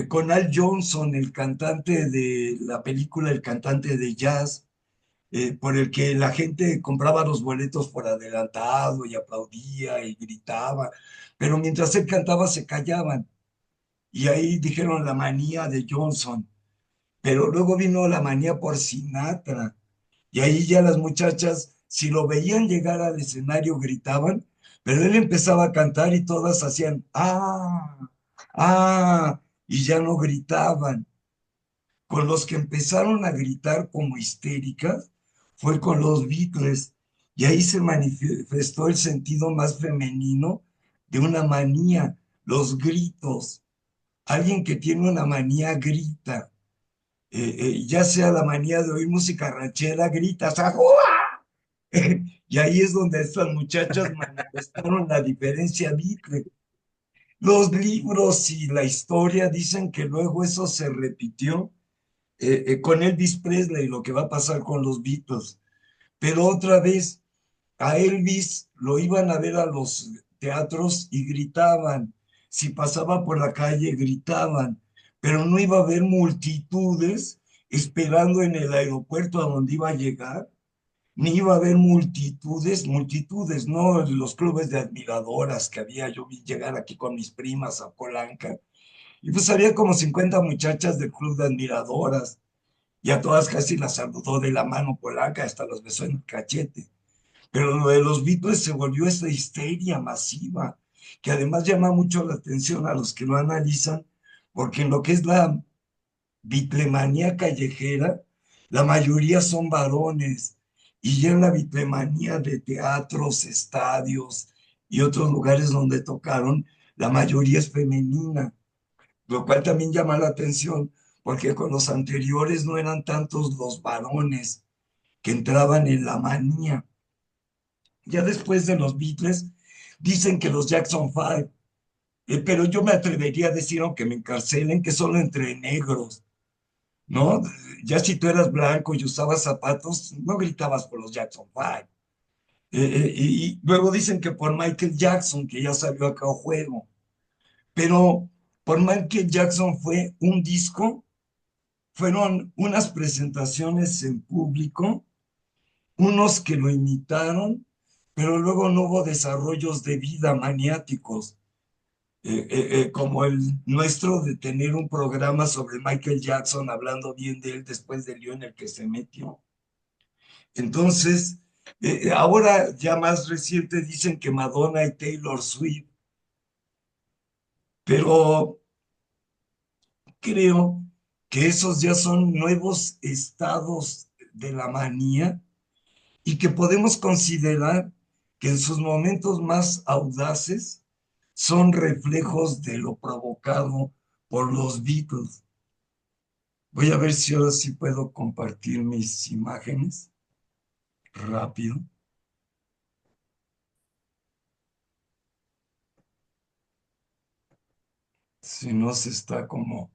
con Al Johnson, el cantante de la película, el cantante de jazz, por el que la gente compraba los boletos por adelantado y aplaudía y gritaba, pero mientras él cantaba se callaban. Y ahí dijeron la manía de Johnson, pero luego vino la manía por Sinatra. Y ahí ya las muchachas, si lo veían llegar al escenario, gritaban, pero él empezaba a cantar y todas hacían, y ya no gritaban. Con los que empezaron a gritar como histéricas fue con los Beatles, y ahí se manifestó el sentido más femenino de una manía, los gritos. Alguien que tiene una manía grita, ya sea la manía de oír música ranchera, grita, ¡ajúa! Y ahí es donde estas muchachas manifestaron la diferencia Beatle. Los libros y la historia dicen que luego eso se repitió con Elvis Presley, lo que va a pasar con los Beatles. Pero otra vez, a Elvis lo iban a ver a los teatros y gritaban. Si pasaba por la calle, gritaban. Pero no iba a haber multitudes esperando en el aeropuerto a donde iba a llegar, ni iba a haber multitudes, no los clubes de admiradoras que había. Yo vi llegar aquí con mis primas a Polanca, y pues había como 50 muchachas del club de admiradoras, y a todas casi las saludó de la mano Polanca, hasta los besó en el cachete. Pero lo de los Beatles se volvió esta histeria masiva, que además llama mucho la atención a los que lo analizan, porque en lo que es la Beatlemanía callejera, la mayoría son varones, y ya en la Beatlemanía de teatros, estadios y otros lugares donde tocaron, la mayoría es femenina, lo cual también llama la atención, porque con los anteriores no eran tantos los varones que entraban en la manía. Ya después de los Beatles, dicen que los Jackson Five, pero yo me atrevería a decir, aunque me encarcelen, que solo entre negros, ¿no? Ya si tú eras blanco y usabas zapatos, no gritabas por los Jackson Five. Y luego dicen que por Michael Jackson, que ya salió acá a juego, pero por Michael Jackson fue un disco, fueron unas presentaciones en público, unos que lo imitaron, pero luego no hubo desarrollos de vida maniáticos, como el nuestro de tener un programa sobre Michael Jackson hablando bien de él después del lío en el que se metió. Entonces, ahora ya más reciente dicen que Madonna y Taylor Swift, pero creo que esos ya son nuevos estados de la manía y que podemos considerar que en sus momentos más audaces son reflejos de lo provocado por los Beatles. Voy a ver si ahora sí puedo compartir mis imágenes rápido. Si no se está como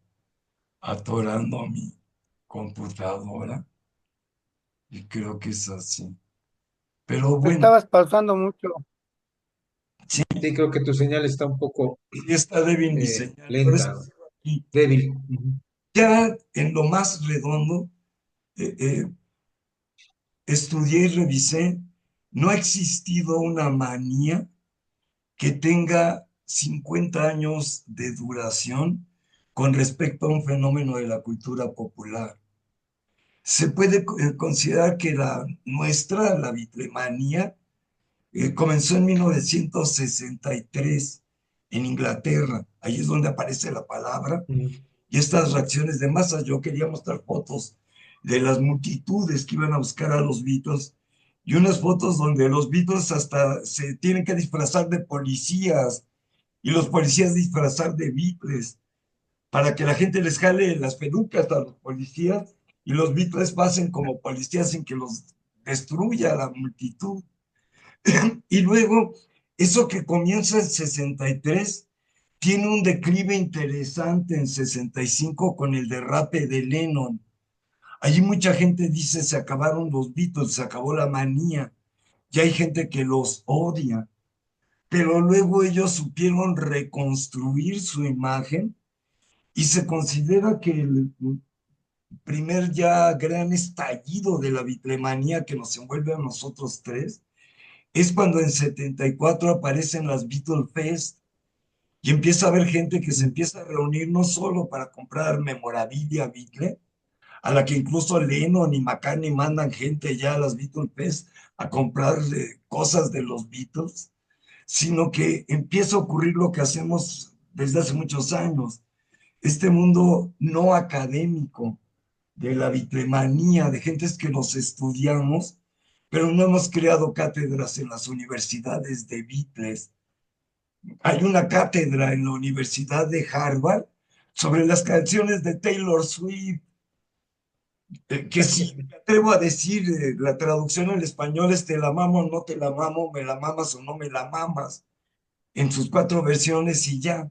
atorando mi computadora, y creo que es así. Pero Te bueno, estabas pausando mucho. sí, Sí, creo que tu señal está un poco sí está débil mi señal. Por eso lenta, sigo aquí. débil. Ujú. Ya en lo más redondo, eh, eh, estudié y revisé, no ha existido una manía que tenga 50 años de duración con respecto a un fenómeno de la cultura popular. Se puede considerar que la Beatlemanía, comenzó en 1963 en Inglaterra. Ahí es donde aparece la palabra. Mm. Y estas reacciones de masas, yo quería mostrar fotos de las multitudes que iban a buscar a los Beatles y unas fotos donde los Beatles hasta se tienen que disfrazar de policías y los policías disfrazar de Beatles para que la gente les jale las pelucas a los policías y los Beatles pasen como policías sin que los destruya la multitud. Y luego, eso que comienza en 63 tiene un declive interesante en 65 con el derrape de Lennon. Allí mucha gente dice se acabaron los Beatles, se acabó la manía. Y hay gente que los odia. Pero luego ellos supieron reconstruir su imagen y se considera que el primer ya gran estallido de la bitlemanía que nos envuelve a nosotros tres es cuando en 74 aparecen las Beatle Fest y empieza a haber gente que se empieza a reunir no solo para comprar memorabilia Beatle, a la que incluso Lennon y McCartney mandan gente ya a las Beatle Fest a comprar cosas de los Beatles, sino que empieza a ocurrir lo que hacemos desde hace muchos años, este mundo no académico de la bitlemanía, de gentes que nos estudiamos, pero no hemos creado cátedras en las universidades de Beatles. Hay una cátedra en la Universidad de Harvard sobre las canciones de Taylor Swift, que si me atrevo a decir, la traducción al español es te la mamo, no te la mamo, me la mamas o no me la mamas, en sus cuatro versiones y ya.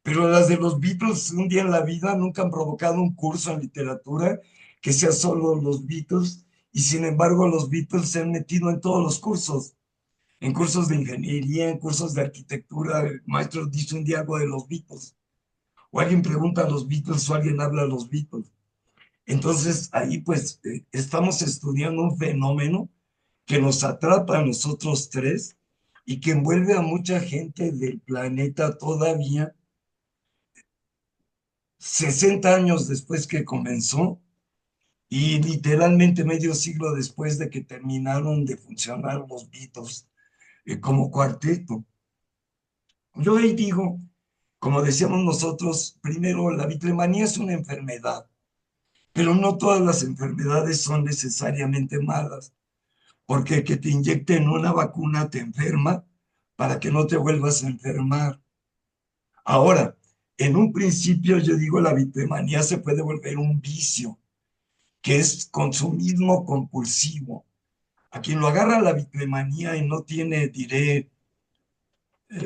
Pero las de los Beatles, un día en la vida, nunca han provocado un curso en literatura que sea solo los Beatles, y sin embargo los Beatles se han metido en todos los cursos, en cursos de ingeniería, en cursos de arquitectura. El maestro dice un día algo de los Beatles, o alguien pregunta a los Beatles, o alguien habla a los Beatles. Entonces ahí pues estamos estudiando un fenómeno que nos atrapa a nosotros tres y que envuelve a mucha gente del planeta todavía 60 años después que comenzó y literalmente medio siglo después de que terminaron de funcionar los Beatles como cuarteto. Yo ahí digo, como decíamos nosotros, primero, la bitlemanía es una enfermedad, pero no todas las enfermedades son necesariamente malas, porque que te inyecten una vacuna te enferma para que no te vuelvas a enfermar. Ahora, en un principio yo digo la bitlemanía se puede volver un vicio, que es consumismo compulsivo. A quien lo agarra la bitlemanía y no tiene, diré,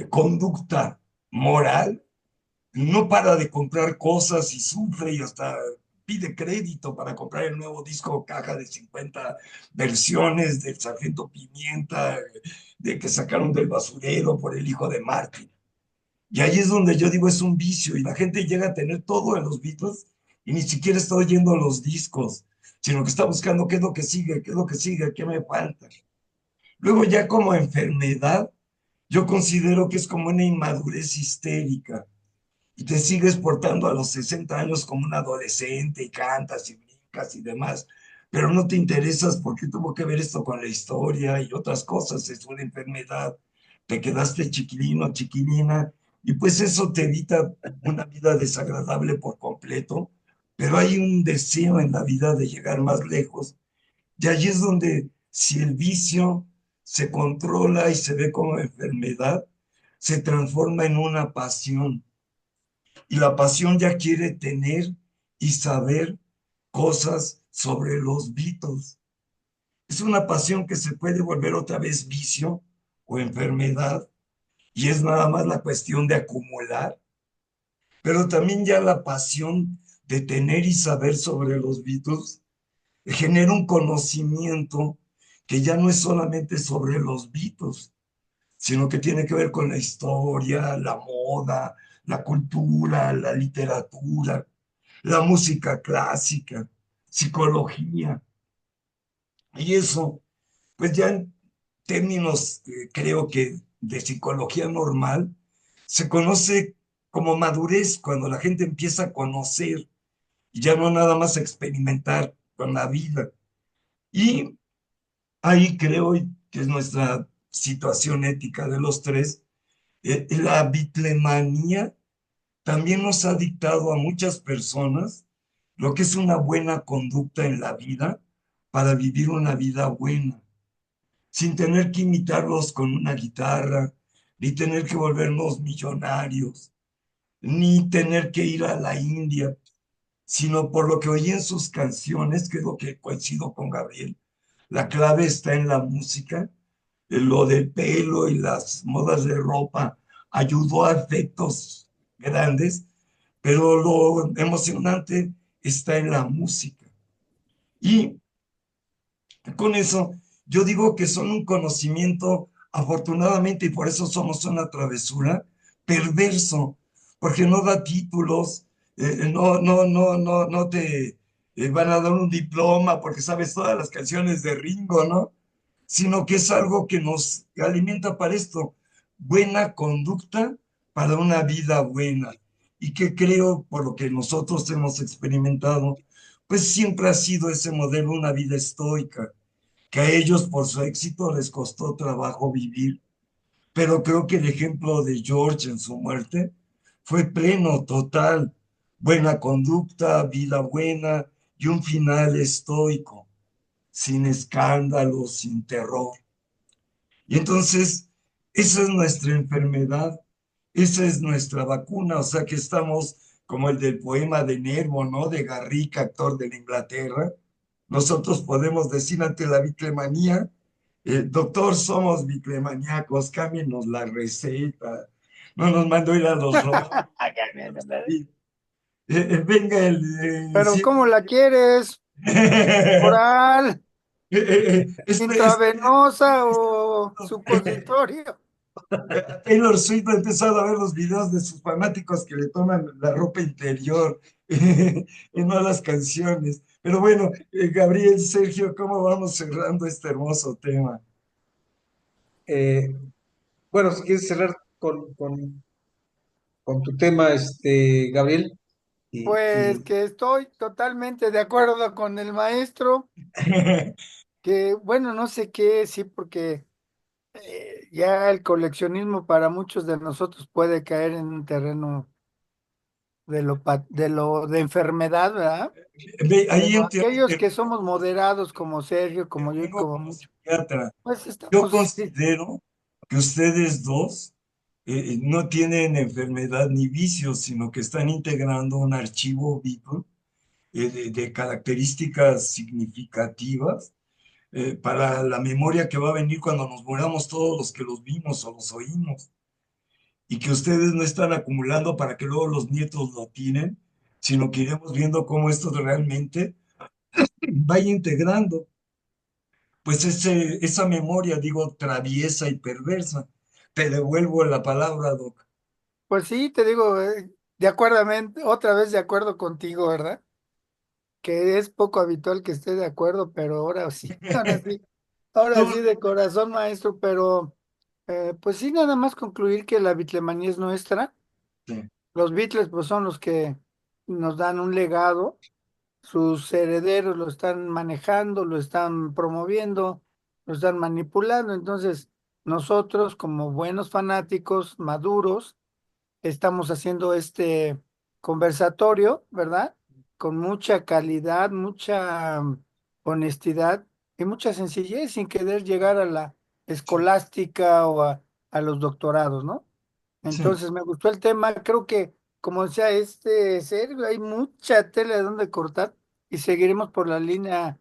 conducta moral, no para de comprar cosas y sufre y hasta pide crédito para comprar el nuevo disco o caja de 50 versiones del Sargento Pimienta, de que sacaron del basurero por el hijo de Martin. Y ahí es donde yo digo es un vicio y la gente llega a tener todo en los Beatles y ni siquiera está oyendo los discos, sino que está buscando qué es lo que sigue, qué es lo que sigue, qué me falta. Luego ya como enfermedad, yo considero que es como una inmadurez histérica y te sigues portando a los 60 años como un adolescente y cantas y brincas y demás, pero no te interesas porque tuvo que ver esto con la historia y otras cosas, es una enfermedad, te quedaste chiquilino, chiquilina, y pues eso te evita una vida desagradable por completo, pero hay un deseo en la vida de llegar más lejos, y allí es donde si el vicio se controla y se ve como enfermedad, se transforma en una pasión y la pasión ya quiere tener y saber cosas sobre los Beatles. Es una pasión que se puede volver otra vez vicio o enfermedad y es nada más la cuestión de acumular, pero también ya la pasión de tener y saber sobre los Beatles genera un conocimiento que ya no es solamente sobre los Beatles, sino que tiene que ver con la historia, la moda, la cultura, la literatura, la música clásica, psicología. Y eso, pues ya en términos, creo que de psicología normal, se conoce como madurez cuando la gente empieza a conocer y ya no nada más a experimentar con la vida. Y ahí creo que es nuestra situación ética de los tres. La bitlemanía también nos ha dictado a muchas personas lo que es una buena conducta en la vida para vivir una vida buena, sin tener que imitarlos con una guitarra, ni tener que volvernos millonarios, ni tener que ir a la India, sino por lo que oí en sus canciones, que es lo que coincido con Gabriel. La clave está en la música, lo del pelo y las modas de ropa ayudó a efectos grandes, pero lo emocionante está en la música. Y con eso, yo digo que son un conocimiento, afortunadamente, y por eso somos una travesura, perverso, porque no da títulos, no te van a dar un diploma porque sabes todas las canciones de Ringo, ¿no? Sino que es algo que nos alimenta para esto, buena conducta para una vida buena. Y que creo, por lo que nosotros hemos experimentado, pues siempre ha sido ese modelo, una vida estoica, que a ellos por su éxito les costó trabajo vivir, pero creo que el ejemplo de George en su muerte fue pleno, total, buena conducta, vida buena y un final estoico, sin escándalos, sin terror. Y entonces, esa es nuestra enfermedad, esa es nuestra vacuna, o sea que estamos como el del poema de Nervo, ¿no? De Garrick, actor de la Inglaterra. Nosotros podemos decir ante la bitlemanía, doctor, somos bitlemaniacos, cámbienos la receta, no nos mandó ir a los rojos. Venga el... Pero sí. ¿cómo la quieres? ¿Oral, Este, intravenosa o supositorio? Taylor Swift ha empezado a ver los videos de sus fanáticos que le toman la ropa interior y no las canciones. Pero bueno, Gabriel, Sergio, ¿cómo vamos cerrando este hermoso tema? Eh, bueno, si quieres cerrar con tu tema, Gabriel, Pues y que estoy totalmente de acuerdo con el maestro, que bueno, no sé qué, sí, porque ya el coleccionismo para muchos de nosotros puede caer en un terreno de enfermedad, ¿verdad? Ahí Pero entre aquellos que somos moderados como Sergio, como yo y intervengo como como muchos, psiquiatra. pues Yo estamos, sí, considero que ustedes dos no tienen enfermedad ni vicios, sino que están integrando un archivo vivo de características significativas para la memoria que va a venir cuando nos muramos todos los que los vimos o los oímos, y que ustedes no están acumulando para que luego los nietos lo tienen, sino que iremos viendo cómo esto realmente vaya integrando, pues esa memoria, digo, traviesa y perversa. Te devuelvo la palabra, Doc. pues sí, te digo, de acuerdo, otra vez de acuerdo contigo, ¿verdad? Que es poco habitual que esté de acuerdo, pero ahora No, sí de corazón, maestro, pero pues sí, nada más concluir que la bitlemanía es nuestra. sí, Los Beatles pues son los que nos dan un legado, sus herederos lo están manejando, lo están promoviendo, lo están manipulando, entonces nosotros como buenos fanáticos maduros, estamos haciendo este conversatorio, ¿verdad? Con mucha calidad, mucha honestidad y mucha sencillez, sin querer llegar a la sí, escolástica a los doctorados, ¿no? sí. Entonces me gustó el tema, creo que como decía Sergio, hay mucha tela de donde cortar y seguiremos por la línea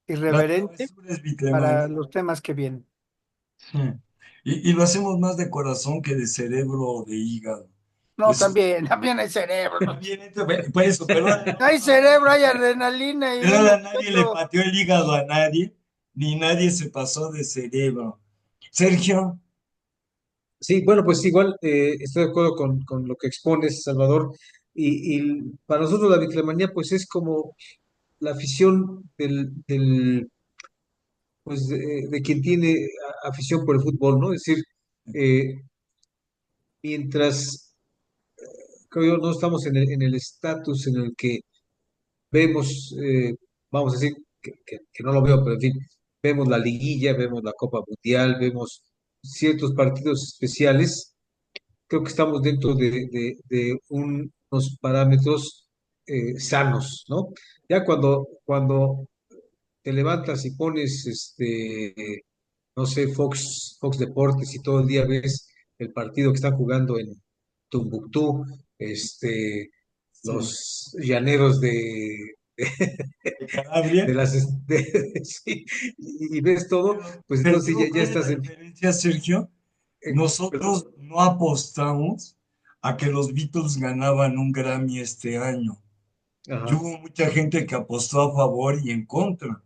La irreverente travesura es para bitlemanía. los temas que vienen. Sí. Y lo hacemos más de corazón que de cerebro o de hígado. No, Eso también, también hay cerebro, ¿no? también, por eso, Hay cerebro, hay adrenalina y pero uno ahora que nadie le otro. pateó el hígado a nadie, ni nadie se pasó de cerebro. Sergio, sí, bueno, pues igual estoy de acuerdo con lo que expones, Salvador, y para nosotros la biclemanía pues es como la afición pues de quien tiene afición por el fútbol, ¿no? Es decir, eh, mientras creo yo no estamos en el estatus en el que vemos vamos a decir que no lo veo, pero en fin, vemos la liguilla, vemos la Copa Mundial, vemos ciertos partidos especiales. Creo que estamos dentro de unos parámetros sanos, ¿no? Ya cuando te levantas y pones, no sé, Fox Deportes y todo el día ves el partido que están jugando en Tumbuctú, Sí. los llaneros De Calabria. sí, y ves todo, pues Pero entonces ¿sabes ya cuál es la estás diferencia, Sergio? perdón, Nosotros no apostamos a que los Beatles ganaban un Grammy este año. Y ajá, hubo mucha gente que apostó a favor y en contra,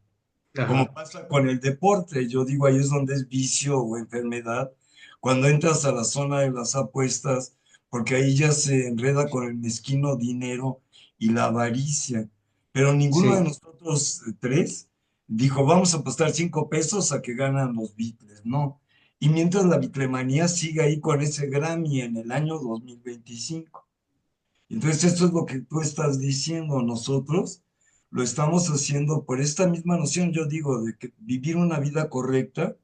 como ajá, pasa con el deporte. Yo digo, ahí es donde es vicio o enfermedad, cuando entras a la zona de las apuestas, porque ahí ya se enreda con el mezquino dinero y la avaricia. Pero ninguno de sí, nosotros tres dijo, vamos a apostar 5 pesos a que ganan los Beatles, no. Y mientras la bitlemanía sigue ahí con ese Grammy en el año 2025. Entonces, esto es lo que tú estás diciendo. Nosotros lo estamos haciendo por esta misma noción, yo digo, de que vivir una vida correcta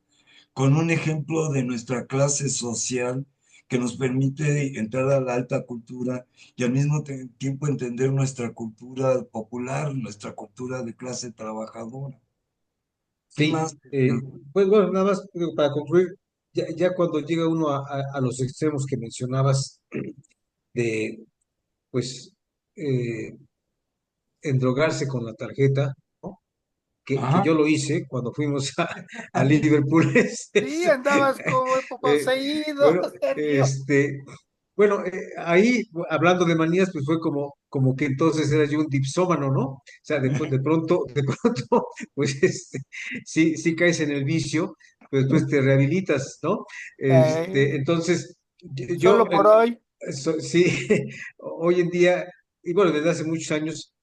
con un ejemplo de nuestra clase social que nos permite entrar a la alta cultura y al mismo tiempo entender nuestra cultura popular, nuestra cultura de clase trabajadora. ¿Qué sí. más, Sergio? Pues bueno, nada más digo, para concluir, ya cuando llega uno a los extremos que mencionabas de, pues, eh, endrogarse con la tarjeta, ¿no? Que Ajá. yo lo hice cuando fuimos a Liverpool. Sí, andabas como Eh, poseído, bueno, Sergio. bueno, ahí hablando de manías, pues fue como que entonces era yo un dipsómano, ¿no? O sea, de pronto, pues sí, sí caes en el vicio, pero después te rehabilitas, ¿no? Eh, Entonces, yo, solo por hoy. sí, hoy en día, y bueno, desde hace muchos años,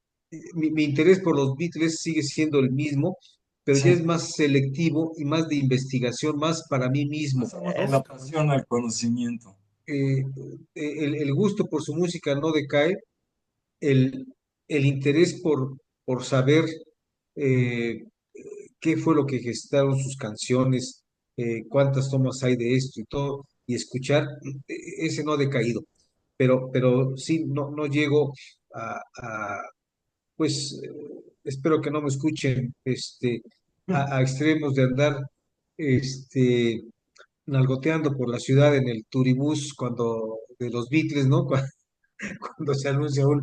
mi interés por los Beatles sigue siendo el mismo, pero ya es Sí, más selectivo y más de investigación, más para mí mismo. pasamos de la Eso. pasión al conocimiento. eh, el gusto por su música no decae, el, el interés por saber eh, qué fue lo que gestaron sus canciones, cuántas tomas hay de esto y todo, y escuchar, ese no ha decaído. Pero sí, no llego a pues espero que no me escuchen a extremos de andar este, nalgoteando por la ciudad en el turibús cuando de los Beatles, ¿no? Cuando se anuncia un,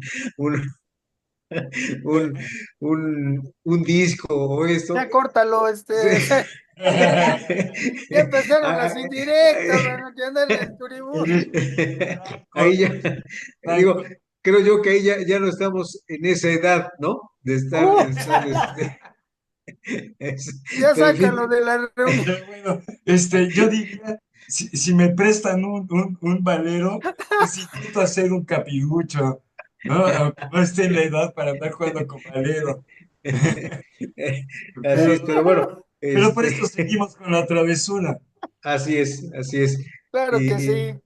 un, un disco o esto. Ya córtalo, Sí. Ya empezaron Ah, las indirectas, bueno, que andan en el turibús. ahí Blanco, ya, digo, blanco. creo yo que ahí ya no estamos en esa edad, ¿no? De estar, ¡Uh! Ya pero en sácalo fin, de la reunión. Pero bueno, yo diría, si me prestan un valero, pues intento hacer un capirucho, ¿no? Aunque no esté en la edad para andar jugando con valero. así es, Pero, pero bueno, pero por eso seguimos con la travesura. así es, así es. Claro que Y, y, sí.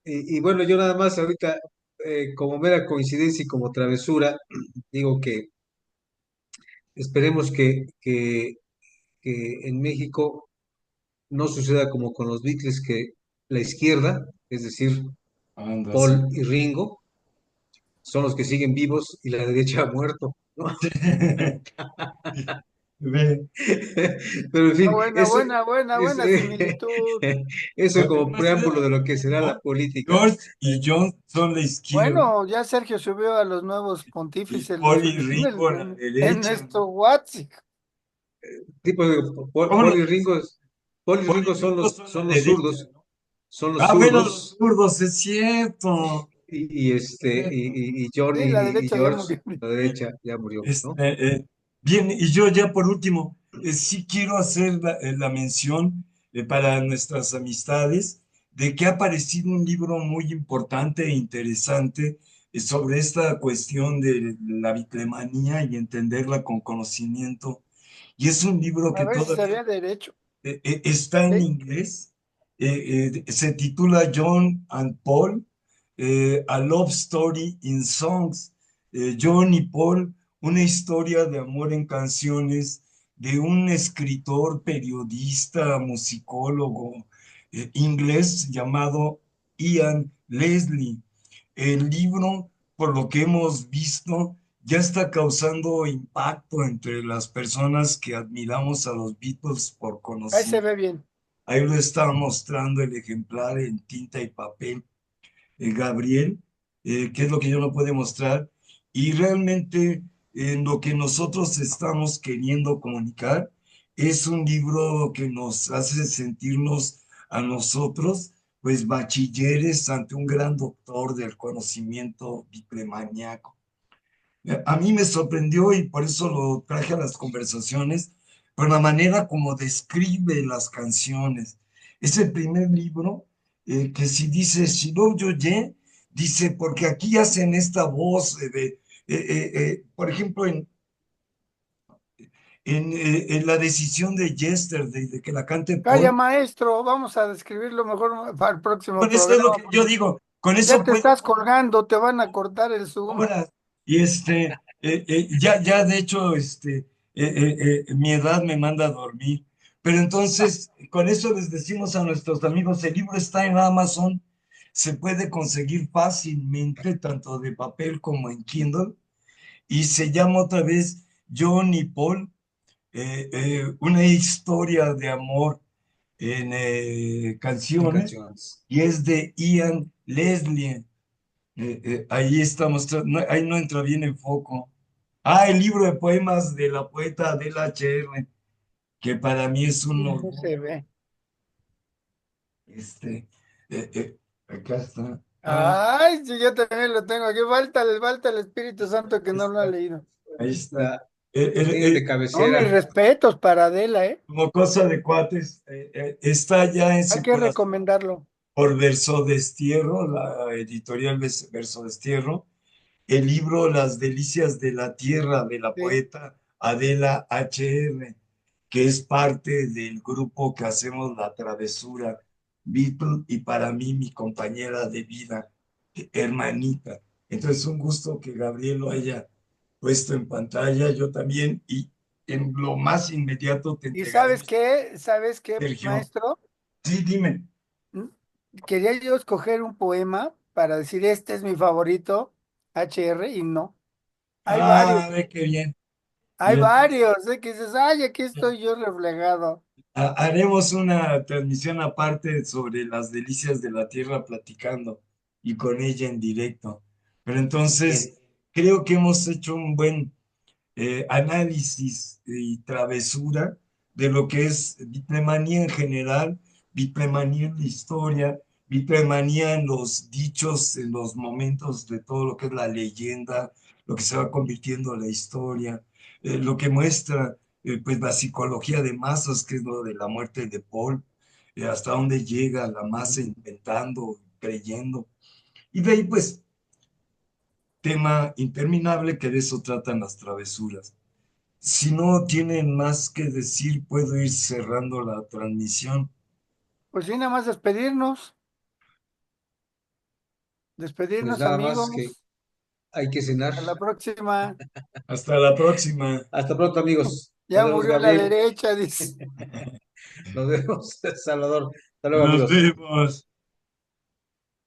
y bueno, yo nada más ahorita, como mera coincidencia y como travesura, digo que esperemos que en México no suceda como con los Beatles, que la izquierda, es decir, Anda, sí. Paul y Ringo, son los que siguen vivos y la derecha ha muerto, ¿no? Ve, Pero en Ah, fin, buena, eso buena, buena, es, buena similitud. eso como además preámbulo de lo que será la Ringo, política. George y Eh, John son la izquierda Bueno, ya Sergio subió a los nuevos y pontífices, Paul los y subió Ringo a la en derecha. nuestro WhatsApp. tipo de ¿Cómo Paul lo y dice? Ringo, Paul y Paul y Ringo son Ringo los, son la son los derecha, zurdos, ¿no? son los Ah, bueno, los zurdos, zurdos, es cierto. y, Cierto. y John Sí, la y derecha ya George, murió. la Eh, derecha ya murió, ¿no? Bien, y yo ya por último, sí quiero hacer la mención para nuestras amistades de que ha aparecido un libro muy importante e interesante sobre esta cuestión de la bitlemanía y entenderla con conocimiento. Y es un libro A que ver si todavía sabía derecho. está en Sí. inglés. Se titula John and Paul, A Love Story in Songs. John y Paul, una historia de amor en canciones de un escritor, periodista, musicólogo inglés llamado Ian Leslie. El libro, por lo que hemos visto, ya está causando impacto entre las personas que admiramos a los Beatles por Ahí se conocido. ve bien. Ahí lo estaba mostrando el ejemplar en tinta y papel, Gabriel, que es lo que yo no puedo mostrar. Y realmente en lo que nosotros estamos queriendo comunicar es un libro que nos hace sentirnos a nosotros, pues bachilleres ante un gran doctor del conocimiento bibliomaniaco. A mí me sorprendió y por eso lo traje a las conversaciones, por la manera como describe las canciones. Es el primer libro que si dice Shiro Ye, dice, porque aquí hacen esta voz por ejemplo, en la decisión de Yesterday de que la cante Calla, Paul. maestro, vamos a describirlo mejor para el próximo Con eso es lo programa, que yo porque digo, con ya eso te puedo estás colgando, te van a cortar el Zoom. horas. Y ya de hecho, mi edad me manda a dormir. Pero entonces, con eso les decimos a nuestros amigos, el libro está en Amazon, se puede conseguir fácilmente, tanto de papel como en Kindle, y se llama otra vez John y Paul, una historia de amor en en canciones, canciones. y es de Ian Leslie. Ahí está mostrando, ahí no entra bien en foco. Ah, el libro de poemas de la poeta Adela H.R., que para mí es un No orgullo. se ve. Este, eh, eh, acá está. Ah, Ay, sí, yo también lo tengo aquí. Falta el Espíritu Santo que ahí no lo ha está. leído. Ahí Ahí está. está. Tienen de No, mis cabecera. respetos para Adela, ¿eh? Como cosa de cuates, está ya en Hay que circulación recomendarlo. por Verso Destierro, la editorial Verso Destierro, el libro Las Delicias de la Tierra de la Sí. poeta Adela H.R., que es parte del grupo que hacemos la travesura Beatle y para mí mi compañera de vida, hermanita. Entonces, un gusto que Gabriel lo haya puesto en pantalla, yo también, y en lo más inmediato te ¿Y entregaré, sabes qué, Sergio. maestro? Sí, dime. Mm, Quería yo escoger un poema para decir este es mi favorito, HR, y no. Hay varios, Ah, ve qué bien. hay Y entonces varios, ¿eh? Que dices, ay, aquí estoy yo reflejado. haremos una transmisión aparte sobre las delicias de la tierra platicando y con ella en directo. Pero Bien. entonces creo que hemos hecho un buen análisis y travesura de lo que es Beatlemanía en general, Beatlemanía en la historia, Beatlemanía en los dichos, en los momentos de todo lo que es la leyenda, lo que se va convirtiendo en la historia, lo que muestra pues la psicología de masas, que es lo de la muerte de Paul, hasta dónde llega la masa inventando, creyendo. Y de ahí pues tema interminable que de eso tratan las travesuras. Si no tienen más que decir, puedo ir cerrando la transmisión. Pues sí, nada más despedirnos, Pues despedirnos, nada más que amigos. hay que cenar. A la próxima. Hasta la próxima. Hasta pronto, amigos. Nos Ya vemos, murió la Gabriel. derecha, dice. Nos vemos, Salvador. Hasta luego, Nos amigos. vemos.